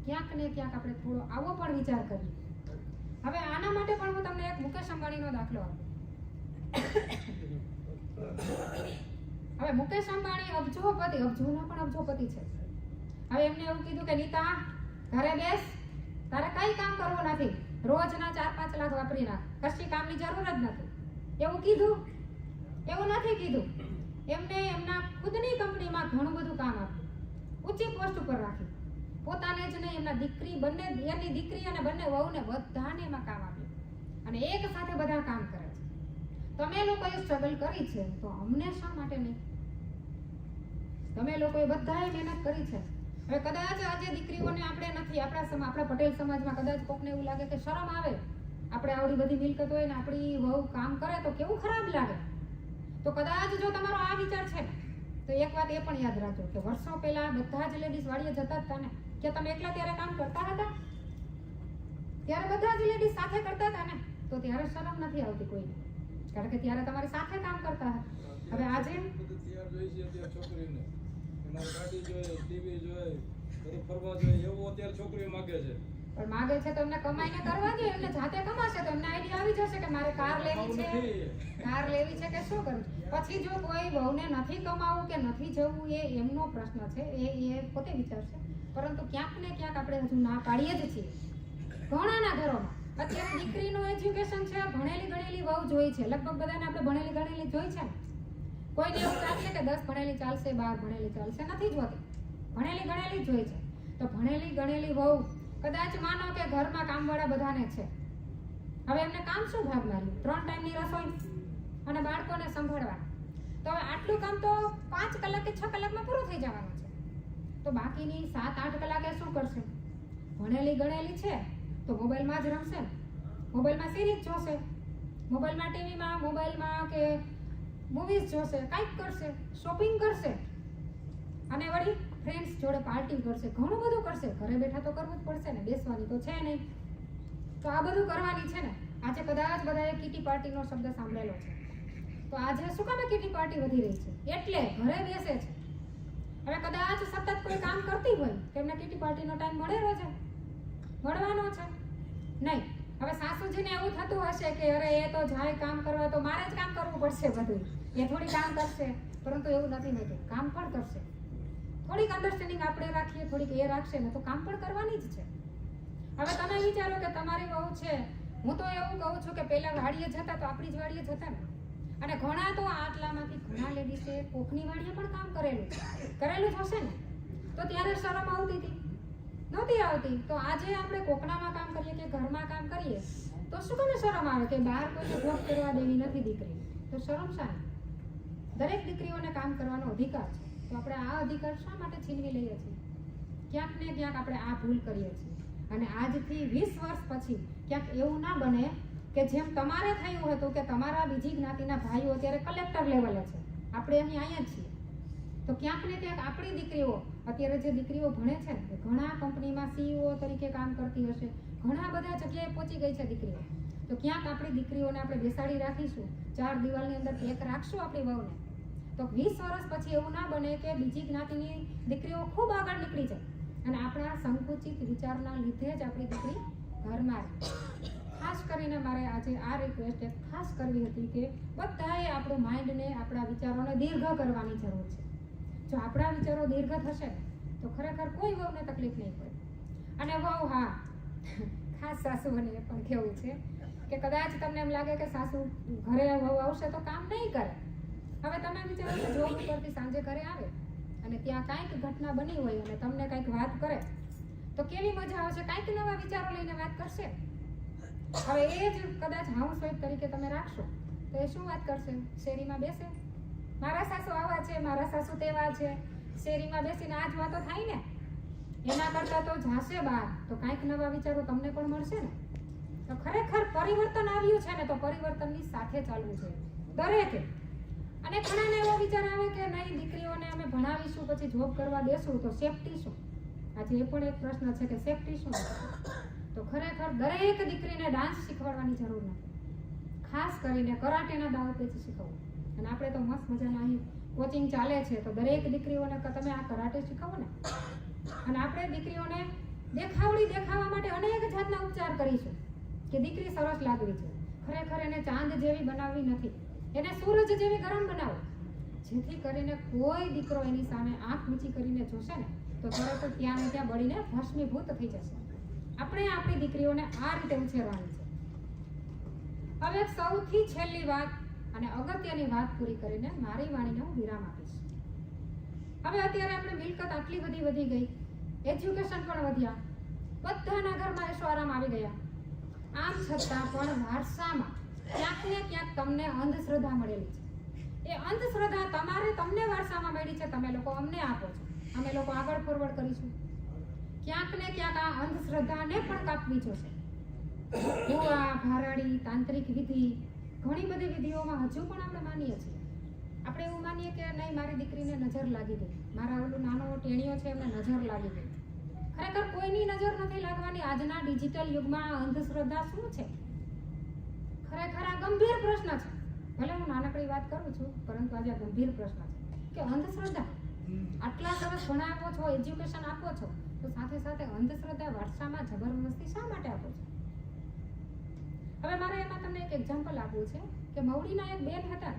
ક્યાંક ને ક્યાંક આપણે થોડો આવો પણ વિચાર કરીએ. હવે આના માટે પણ હું તમને એક મુકેશ અંબાણીનો દાખલો આપું. હવે મુકેશ અંબાણી અબજોપતિ, અબજોના પણ અબજોપતિ છે. હવે એમને એવું કીધું કે નીતા ઘરે બેસ, તારે કઈ કામ કરવું નથી, રોજના 4-5 લાખ વાપરી નાખ, કશી કામની જરૂર જ નથી. એવું કીધું? એવું નથી કીધું. એમને એમના ખુદની કંપનીમાં ઘણું બધું કામ આપ્યું, ઊંચી પોસ્ટ ઉપર રાખી, પોતાને જ નહીં એમના દીકરી બંને, એની દીકરી અને બંને વહુને બધાને એમાં કામ આપ્યું અને એક સાથે બધા કામ કરે છે. તમે લોકોએ સ્ટ્રગલ કરી છે તો અમને શા માટે નહીં? તમે લોકોએ બધાએ મહેનત કરી છે. હવે કદાચ આજે દીકરીઓને આપણે નથી, આપણા પટેલ સમાજમાં કદાચ કોકને એવું લાગે કે શરમ આવે, આપણે આવડી બધી મિલકત હોય ને આપણી વહુ કામ કરે તો કેવું ખરાબ લાગે. તો કદાચ જો તમારો આ વિચાર છે ને તો એક વાત એ પણ યાદ રાખજો કે વર્ષો પહેલા બધા જ લેડીઝ વાડીએ જતા હતા ને, કે તમે એકલા ત્યારે કામ કરતા હતા? ત્યારે બધા જ લેડીઝ સાથે કરતા હતા ને, તો ત્યારે શરમ નથી આવતી કોઈને, કારણ કે ત્યારે તમારી સાથે કામ કરતા હતા. હવે આજે છોકરીને મારે ગાડી જોઈએ, ટીવી જોઈએ, બધું ફરવા જોઈએ એવું અત્યારે છોકરીઓ માંગે છે. પણ માંગે છે તો એમને કમાઈને કરવા દે, એમને જાતે કમાશે તો એમને આઈડિયા આવી જશે કે મારે કાર લેવી છે, કાર લેવી છે કે શું કરવું. પછી જો કોઈ વહુને નથી કમાવું કે નથી જવું એ એમનો પ્રશ્ન છે, એ પોતે વિચારશે. પરંતુ ક્યાંક ને ક્યાંક આપણે હજુ ના પાડીએ જ છીએ ઘણાના ઘરોમાં. અત્યારે દીકરીનું એજ્યુકેશન છે, ભણેલી ગણેલી વહુ જોઈ છે, લગભગ બધાને આપણે ભણેલી ગણેલી જોઈ છે ને. કોઈને એવું લાગે કે 10 ભણેલી ચાલશે, 12 ભણેલી ચાલશે, નથી જોતી, ભણેલી ગણેલી જ જોઈ છે. તો ભણેલી ગણેલી વહુ કદાચ માનો કે ઘરમાં કામવાળા બધાને છે, હવે એમને કામ શું ભાગ માર્યું? 3 ટાઈમની રસોઈ અને બાળકોને સંભાળવા. તો હવે આટલું કામ તો 5 કલાક કે 6 કલાકમાં પૂરું થઈ જવાનું છે. તો બાકીની 7-8 કલાકે શું કરશે? ભણેલી ગણેલી છે તો મોબાઈલમાં જ રમશે, મોબાઈલમાં સિરીઝ જોશે, મોબાઈલમાં ટીવીમાં, મોબાઈલમાં કે મૂવીઝ જોશે, કંઈક કરશે, શોપિંગ કરશે અને વળી ફ્રેન્ડ્સ જોડે પાર્ટી કરશે, ઘણું બધું કરશે. ઘરે બેઠા તો કરવું જ પડશે ને, બેસવાની તો છે નહીં. તો આ બધું કરવાની છે ને. આજે કદાચ બધાએ કીટી પાર્ટીનો શબ્દ સાંભળેલો છે. તો આજે શું કામ કીટી પાર્ટી વધી રહી છે? એટલે ઘરે બેસે છે. હવે કદાચ સતત કોઈ કામ કરતી હોય તો એમને કીટી પાર્ટીનો ટાઈમ મળેલો છે? મળવાનો છે નહીં. હવે સાસુજીને એવું થતું હશે કે અરે એ તો જાય કામ કરવા તો મારે જ કામ કરવું પડશે બધું, એ થોડી કામ કરશે. પરંતુ એવું નથી હોતું, કામ પણ કરશે. થોડીક અન્ડરસ્ટેન્ડિંગ આપણે રાખીએ, થોડીક એ રાખશે ને તો કામ પણ કરવાની જ છે. હવે તમે વિચારો કે તમારી વહુ છે, હું તો એવું કહું છું કે પહેલા વાડીએ જતા તો આપણી જ વાડીએ જતા ને, અને ઘણા તો આટલામાંથી ઘણા લેડીઝે કોકની વાડીએ પણ કામ કરેલું જ હશે ને. તો ત્યારે શરમ આવતી હતી? નહોતી આવતી. તો આજે આપણે કોકનામાં કામ કરીએ કે ઘરમાં કામ કરીએ તો શું કામ શરમ આવે કે બહાર કોઈને જોબ કરવા દેવી નથી દીકરી? તો શરમ શાની? દરેક દીકરીઓને કામ કરવાનો અધિકાર છે. તો આપણે આ અધિકાર શા માટે છીનવી લઈએ છીએ? ક્યાંક ને ક્યાંક આપણે આ ભૂલ કરીએ છીએ. અને આજથી 20 વર્ષ પછી ક્યાંક એવું ના બને કે જેમ તમારે થયું હતું કે તમારા બીજી જ્ઞાતિના ભાઈઓ અત્યારે કલેક્ટર લેવલે છે, આપણે અહીંયા જ છીએ. તો ક્યાંક ને ક્યાંક આપણી દીકરીઓ અત્યારે જે દીકરીઓ ભણે છે ને, ઘણા કંપનીમાં CEO તરીકે કામ કરતી હશે, ઘણા બધા જગ્યાએ પહોંચી ગઈ છે દીકરીઓ. તો ક્યાંક આપણી દીકરીઓને આપણે બેસાડી રાખીશું, 4 દિવાલની અંદર પેક રાખશું આપણી વહુને, તો 20 વર્ષ પછી એવું ના બને કે બીજી જ્ઞાતિની દીકરીઓ ખૂબ આગળ નીકળી જાય અને આપણા સંકુચિત વિચારના લીધે જ આપણી દીકરી ઘરમાં રહે. ખાસ કરીને મારે આજે આ રિક્વેસ્ટ ખાસ કરવી હતી કે બધાએ આપણું માઇન્ડને, આપણા વિચારોને દીર્ઘ કરવાની જરૂર છે. જો આપણા વિચારો દીર્ઘ થશે તો ખરેખર કોઈ વહુને તકલીફ નહીં પડે. અને વહુ, હા, ખાસ સાસુઓને એ પણ કહેવું છે કે કદાચ તમને એમ લાગે કે સાસુ ઘરે વહુ આવશે તો કામ નહીં કરે. હવે તમે વિચારો કે જોબ ઉપરથી સાંજે ઘરે આવે અને ત્યાં કાંઈક ઘટના બની હોય અને તમને કાંઈક વાત કરે તો કેવી મજા આવશે? કાંઈક નવા વિચારો લઈને વાત કરશે. હવે એ જ કદાચ હાઉસવાઈફ તરીકે તમે રાખશો તો એ શું વાત કરશે? શેરીમાં બેસે, મારા સાસુ આવા છે, મારા સાસુ તેવા છે, શેરીમાં બેસીને આ જ વાતો થાય ને. એના કરતાં તો જાશે બહાર તો કાંઈક નવા વિચારો તમને પણ મળશે ને. તો ખરેખર પરિવર્તન આવ્યું છે ને તો પરિવર્તનની સાથે ચાલવું છે દરેકે. અને ઘણાને એવો વિચાર આવે કે નહીં, દીકરીઓને અમે ભણાવીશું પછી જોબ કરવા દેશું તો સેફટી શું? આજે એ પણ એક પ્રશ્ન છે કે સેફટી શું? તો ખરેખર દરેક દીકરીને ડાન્સ શીખવાડવાની જરૂર નથી. ખાસ કરીને કરાટેના દાવ પેચ શીખવવું. અને આપણે તો મસ્ત મજાના અહીં કોચિંગ ચાલે છે તો દરેક દીકરીઓને તમે આ કરાટે શીખવો ને. અને આપણે દીકરીઓને દેખાવા માટે અનેક જાતના ઉપચાર કરીશું કે દીકરી સરસ લાગવી છે. ખરેખર એને ચાંદ જેવી બનાવવી નથી, એને સૂરજ જેવી ગરમ બનાવો, જેથી કરીને કોઈ દીકરો એની સામે આંખ ઊંચી કરીને જોશે ને તો તરત જ ત્યાં ને ત્યાં બળીને ભસ્મીભૂત થઈ જશે. આપણે આપણી દીકરીઓને આ રીતે ઉછેરવાની છે. હવે સૌથી છેલ્લી વાત અને અગત્યની વાત પૂરી કરીને મારી વાણીને હું વિરામ આપીશ. હવે અત્યારે આપણે મિલકત આટલી બધી વધી ગઈ, એજ્યુકેશન પણ વધ્યા, બધાના ઘરમાં એશો આરામ આવી ગયા. આમ છતાં પણ વારસામાં ક્યાંક ને ક્યાંક તમને અંધશ્રદ્ધા મળેલી છે. એ અંધશ્રદ્ધા તમને વારસામાં મળી છે, તમે લોકો અમને આપો છો, અમે લોકો આગળ ફોરવર્ડ કરીશું. ક્યાંક ને ક્યાંક આ અંધશ્રદ્ધાને પણ કાપવી જોશે. ભૂવા, ભારાડી, તાંત્રિક વિધિ, ઘણી બધી વિધિઓમાં હજુ પણ આપણે માનીએ છીએ. આપણે એવું માનીએ કે નહીં, મારી દીકરીને નજર લાગી ગઈ, મારા ઓલું નાનો ટેણીઓ છે એમને નજર લાગી ગઈ. ખરેખર કોઈની નજર નથી લાગવાની. આજના ડિજિટલ યુગમાં અંધશ્રદ્ધા શું છે? ખરેખર આ ગંભીર પ્રશ્ન છે. ભલે હું નાનકડી વાત કરું છું પરંતુ આજે આ ગંભીર પ્રશ્ન છે કે અંધશ્રદ્ધા. આટલા સરસ ભણાવો છો, એજ્યુકેશન આપો છો તો સાથે સાથે અંધશ્રદ્ધા વારસામાં જબરદસ્તી શા માટે આપો છો? હવે મારે એમાં તમને એક એક્ઝામ્પલ આપવું છે કે મવડીના એક બેન હતા,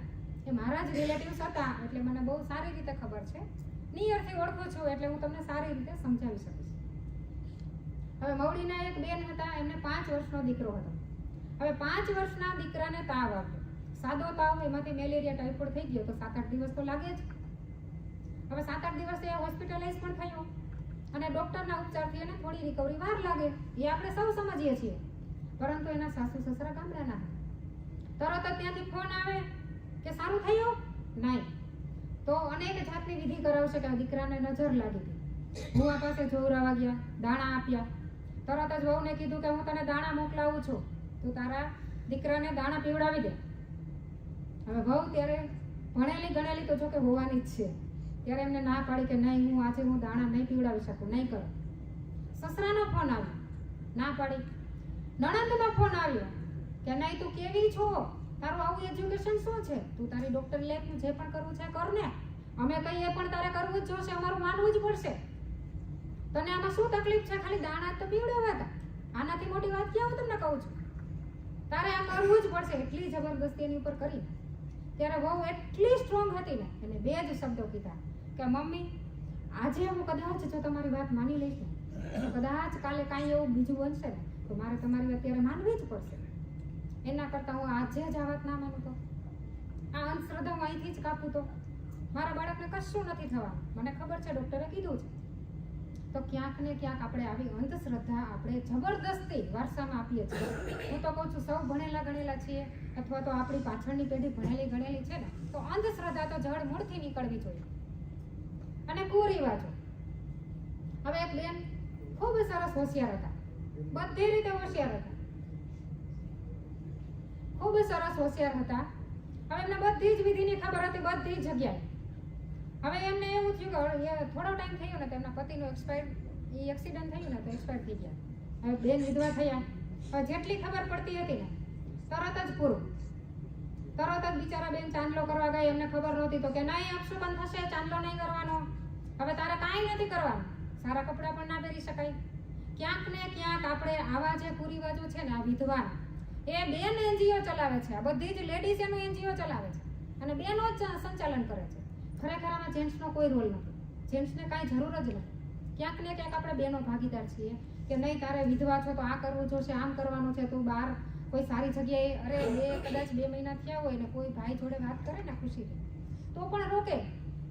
એ મારા જ રિલેટિવ્સ હતા, એટલે મને બહુ સારી રીતે ખબર છે, નિયરથી ઓળખું છું એટલે હું તમને સારી રીતે સમજાવી શકીશ. હવે મવડીના એક બેન હતા, એમને 5 વર્ષનો દીકરો હતો. હવે 5 વર્ષના દીકરાને તાવ આવ્યો, સાદો તાવ, એમાંથી મેલેરિયા ટાઇફોઇડ થઈ ગયો તો 7-8 દિવસ તો લાગે જ. હવે 7-8 દિવસે હોસ્પિટલાઇઝ પણ થયો અને ડોક્ટરના ઉપચારથી એને થોડી રિકવરી વાર લાગે, એ આપણે સૌ સમજીએ છીએ. પરંતુ એના સાસુ સસરા ગામડાના. તરત જ ત્યાંથી ફોન આવે કે સારું થયું નહીં, તો અનેક જાતની વિધિ કરાવશે કે આ દીકરાને નજર લાગી હતી. ભુવા પાસે જોવરાવા ગયા, દાણા આપ્યા. તરત જ વહુને કીધું કે હું તને દાણા મોકલાવું છું, તું તારા દીકરાને દાણા પીવડાવી દે. હવે વહુ ત્યારે ભણેલી ગણેલી તો જો કે હોવાની જ છે, ત્યારે એમને ના પાડી કે નહીં, હું આજે દાણા નહીં પીવડાવી શકું, નહીં કરો. સસરાનો ફોન આવ્યો, ના પાડી. નણંદનો ફોન આવ્યો કે નહીં, તું કેવી છો, તારું આવું એજ્યુકેશન શું છે, તું તારી ડોક્ટર લે, તું જે પણ કરવું છે કર ને, અમે કહીએ પણ તારે કરવું જ જોશે, અમારું માનવું જ પડશે. તને આમાં શું તકલીફ છે, ખાલી દાણા જ તો પીવડાવ્યા હતા, આનાથી મોટી વાત ક્યાં હું તમને કહું છું, તારે આ કરવું જ પડશે. એટલી જબરદસ્તી એની ઉપર કરી. ત્યારે વહુ એટલી સ્ટ્રોંગ હતી ને, એને બે જ શબ્દો કીધા કે મમ્મી, આજે હું કદાચ જો તમારી વાત માની લઈશ ને, કદાચ કાલે કાંઈ એવું બીજું બનશે ને, તો મારે તમારી અત્યારે માનવી જ પડશે. એના કરતાં હું આજે જ આ વાત ના માનું તો, આ અંધશ્રદ્ધા હું અહીંથી જ કાપું તો મારા બાળકને કશું નથી થવાનું. મને ખબર છે, ડૉક્ટરે કીધું છે. તો ક્યાંક ને ક્યાંક આપણે આવી અંધશ્રદ્ધા આપણે જબરદસ્તી વારસામાં આપીએ છીએ. હું તો કહું છું, સૌ ભણેલા ગણેલા છીએ, અથવા તો આપણી પાછળની પેઢી ભણેલી ગણેલી છે ને, તો અંધશ્રદ્ધા તો જડ મૂળથી નીકળવી જોઈએ. અને કુરિવાજો, હવે એક બેન ખૂબ સરસ હોશિયાર હતા, બધી રીતે હોશિયાર હતા, ખૂબ સરસ હોશિયાર હતા. હવે એમને બધી જ વિધિની ખબર હતી, બધી જગ્યાએ. હવે એમને એવું થયું કે થોડો ટાઈમ થયો ને, તેમના પતિનું એક્સિડન્ટ થયું ને, તો એક્સપાયર થઈ ગયા. હવે બેન વિધવા થયા. હવે જેટલી ખબર પડતી હતી ને, તરત જ પૂરું. તરત જ બિચારા બેન ચાંદલો કરવા ગયા, એમને ખબર નહોતી, તો કે નહીં, અપશુકન થશે, ચાંદલો નહીં કરવાનો, હવે તારે કાંઈ નથી કરવાનું, સારા કપડાં પણ ના પહેરી શકાય. ક્યાંક ને ક્યાંક આપણે આવા જે કુરિવાજો છે ને, આ વિધવા, એ બેન એનજીઓ ચલાવે છે. આ બધી જ લેડીઝ એનું એનજીઓ ચલાવે છે અને બેનો જ સંચાલન કરે છે. ખરેખર આમાં જેન્ટ્સનો કોઈ રોલ નથી, જેન્ટ્સને કાંઈ જરૂર જ નથી. ક્યાંક ને ક્યાંક આપણે બેનો ભાગીદાર છીએ કે નહીં, તારે વિધવા છો તો આ કરવું જોશે, આમ કરવાનું છે, તું બહાર કોઈ સારી જગ્યાએ, અરે કદાચ 2 મહિના થયા હોય ને કોઈ ભાઈ જોડે વાત કરે ને ખુશીથી, તો પણ રોકે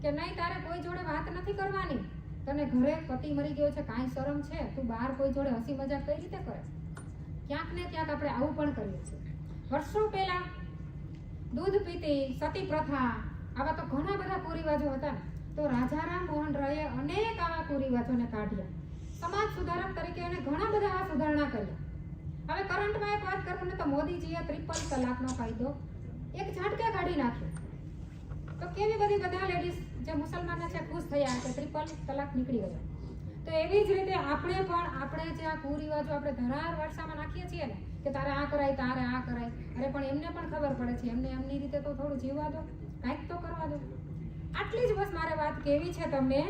કે નહીં, તારે કોઈ જોડે વાત નથી કરવાની, તને ઘરે પતિ મરી ગયો છે, કાંઈ શરમ છે, તું બહાર કોઈ જોડે હસી મજાક કઈ રીતે કરે. ક્યાંક ને ક્યાંક આપણે આવું પણ કરીએ છીએ. વર્ષો પહેલા દૂધ પીતી, સતી પ્રથા, આવા તો ઘણા બધા કુરિવાજો હતા ને, તો રાજારામ મોહન રાયે અનેક આવા કુરિવાજોને કાઢ્યા. સમાજ સુધારક તરીકે એને ઘણા બધા આ સુધારણા કર્યા. હવે કરંટમાં એક વાત કરું ને, તો મોદીજીએ 3 તલાકનો કાયદો એક ઝાટકે કાઢી નાખ્યો. તો કેવી બધી બધા લેડીઝ જે મુસલમાન છે ખુશ થયા કે 3 તલાક નીકળી ગયા. તો એવી જ રીતે આપણે પણ આપણે જે આ કુરિવાજો આપણે ધરાર વારસામાં નાખીએ છીએ ને, કે તારે આ કરાય, તારે આ કરાય, અરે પણ એમને પણ ખબર પડે છે, એમને એમની રીતે તો થોડું જીવવા દો, કાંઈક તો કરવા દો. આટલી જ બસ મારે વાત કેવી છે તમને,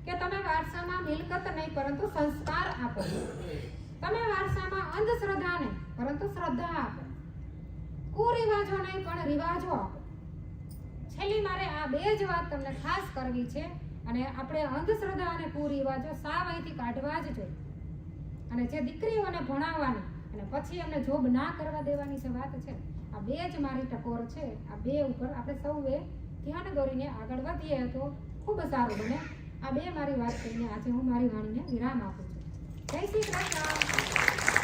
કે તમે વારસામાં મિલકત નહીં પરંતુ સંસ્કાર આપો. તમે વારસામાં અંધશ્રદ્ધા નહીં પરંતુ શ્રદ્ધા આપો. કુરિવાજો નહીં પણ રિવાજો આપો. છેલ્લી મારે આ 2 જ વાત તમને ખાસ કરવી છે. અને આપણે અંધશ્રદ્ધા અને કુરિવાજો સાવ અહીંથી કાઢવા જ જોઈએ. અને જે દીકરીઓને ભણાવવાની અને પછી એમને જોબ ના કરવા દેવાની જે વાત છે, આ 2 જ મારી ટકોર છે. આ 2 ઉપર આપણે સૌએ ધ્યાન દોરીને આગળ વધીએ તો ખૂબ સારું બને. આ 2 મારી વાત કહીને આજે હું મારી વાણીને વિરામ આપું છું. જય શ્રી કૃષ્ણ.